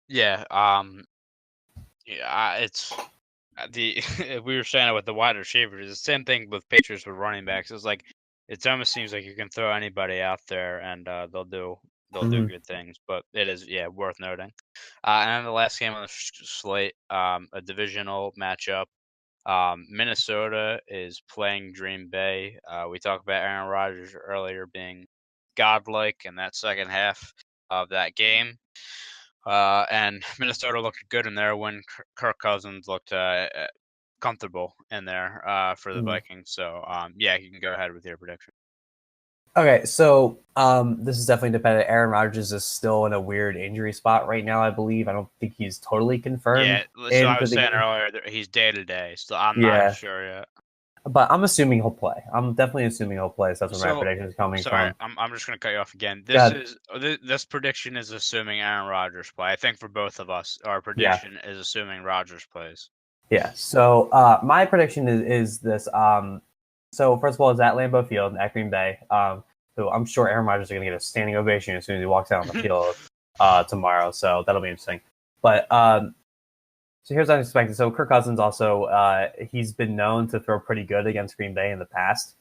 S1: Yeah. It's the we were saying it with the wide receivers. It's the same thing with Patriots with running backs. It's like it almost seems like you can throw anybody out there and they'll do good things. But it is worth noting. And then the last game on the slate, a divisional matchup. Minnesota is playing Green Bay. We talked about Aaron Rodgers earlier being godlike in that second half of that game. And Minnesota looked good in there when Kirk Cousins looked comfortable in there for the Vikings. So, you can go ahead with your prediction.
S2: Okay, so this is definitely dependent. Aaron Rodgers is still in a weird injury spot right now, I believe. I don't think he's totally confirmed.
S1: Yeah, so I was saying earlier that he's day to day, so I'm not sure yet.
S2: But I'm assuming he'll play. I'm definitely assuming he'll play. So that's where my prediction is coming
S1: from. I'm just going to cut you off again. This prediction is assuming Aaron Rodgers play. I think for both of us, our prediction is assuming Rodgers plays.
S2: Yeah. So my prediction is this. So first of all, it's at Lambeau Field at Green Bay. So I'm sure Aaron Rodgers is going to get a standing ovation as soon as he walks out on the field tomorrow. So that'll be interesting. But so here's what I expected. So Kirk Cousins also, he's been known to throw pretty good against Green Bay in the past.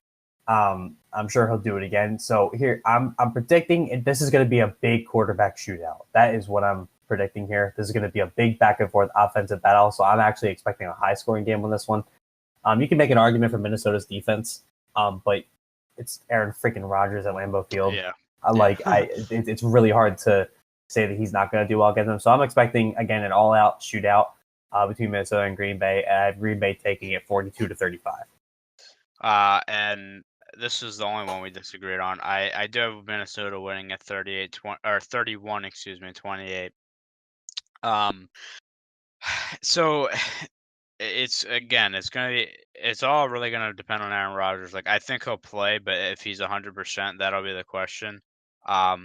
S2: I'm sure he'll do it again. So here, I'm predicting this is going to be a big quarterback shootout. That is what I'm predicting here. This is going to be a big back and forth offensive battle. So I'm actually expecting a high scoring game on this one. You can make an argument for Minnesota's defense, but it's Aaron freaking Rodgers at Lambeau Field.
S1: Yeah.
S2: It's really hard to say that he's not going to do well against them. So I'm expecting, again, an all-out shootout between Minnesota and Green Bay. Green Bay taking it 42-35.
S1: And this is the only one we disagreed on. I do have Minnesota winning at 31-28. So it's all really gonna depend on Aaron Rodgers. Like, I think he'll play, but if he's 100%, that'll be the question. I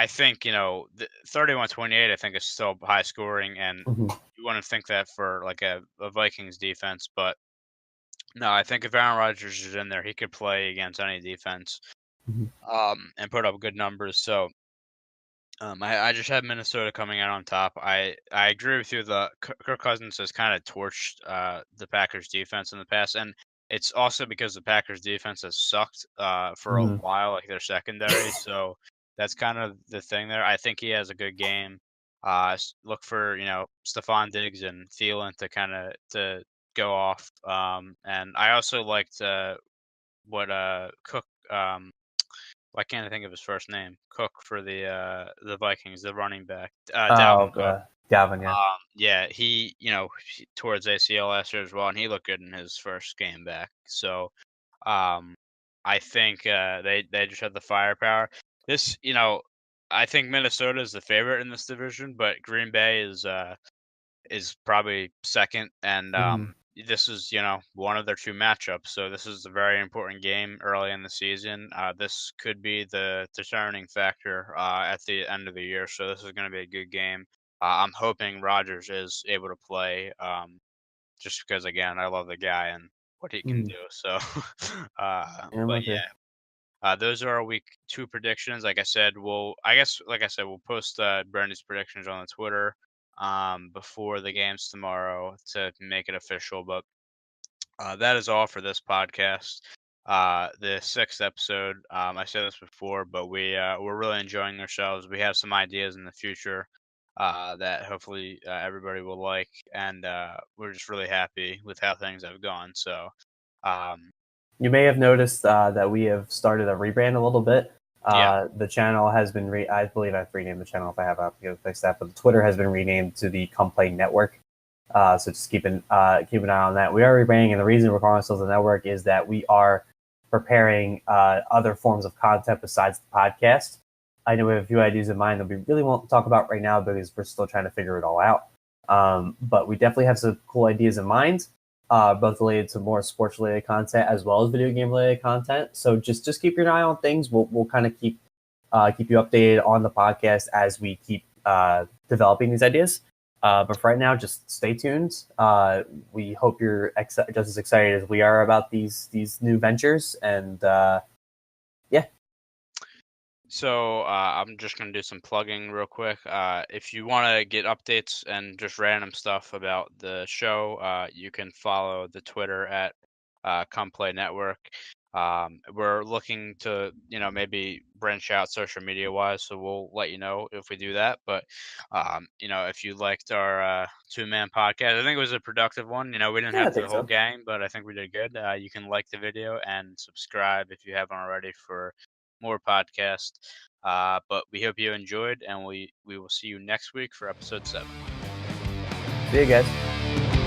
S1: think 31-28. I think is still high scoring, and you wouldn't think that for like a Vikings defense, but No, I think if Aaron Rodgers is in there, he could play against any defense,
S2: Mhm.
S1: and put up good numbers. So, I just have Minnesota coming out on top. I agree with you. Kirk Cousins has kind of torched the Packers defense in the past, and it's also because the Packers defense has sucked for a
S2: Mhm.
S1: while, like their secondary. So that's kind of the thing there. I think he has a good game. Look for Stephon Diggs and Thielen to kind of to go off. And I also liked what Cook. Why can't I think of his first name? Cook for the Vikings, the running back, Dalvin
S2: Oh,
S1: Cook.
S2: Gavin, yeah.
S1: Yeah, he tore his ACL last year as well, and he looked good in his first game back. So, um, I think they just have the firepower. This, I think Minnesota is the favorite in this division, but Green Bay is probably second, and
S2: Mhm.
S1: this is one of their two matchups. So this is a very important game early in the season. This could be the determining factor at the end of the year. So this is going to be a good game. I'm hoping Rodgers is able to play, just because again I love the guy and what he can
S2: Mhm.
S1: do. So,
S2: Yeah, I'm
S1: but
S2: with you.
S1: yeah. Those are our week 2 predictions. I guess, like I said, we'll post Brendy's predictions on the Twitter before the games tomorrow to make it official. But that is all for this podcast. The 6th episode. I said this before, but we're really enjoying ourselves. We have some ideas in the future that hopefully everybody will like, and we're just really happy with how things have gone. So, um,
S2: You may have noticed that we have started a rebrand a little bit.
S1: yeah.
S2: The channel has been, I believe I've renamed the channel. If I have, to fix that. But the Twitter has been renamed to the Come Play Network. So just keep an eye on that. We are rebranding, and the reason we're calling ourselves a network is that we are preparing other forms of content besides the podcast. I know we have a few ideas in mind that we really won't talk about right now because we're still trying to figure it all out. But we definitely have some cool ideas in mind, both related to more sports related content as well as video game related content. So just keep your eye on things. We'll kind of keep you updated on the podcast as we keep developing these ideas. But for right now, just stay tuned. We hope you're just as excited as we are about these new ventures. And yeah,
S1: So I'm just gonna do some plugging real quick. If you want to get updates and just random stuff about the show, you can follow the Twitter at Come Play Network. We're looking to maybe branch out social media wise, so we'll let you know if we do that. But if you liked our 2-man podcast, I think it was a productive one. We didn't
S2: yeah, I
S1: have the
S2: think
S1: whole
S2: so.
S1: gang, but I think we did good. You can like the video and subscribe if you haven't already for more podcasts. But we hope you enjoyed, and we will see you next week for episode 7.
S2: See you guys.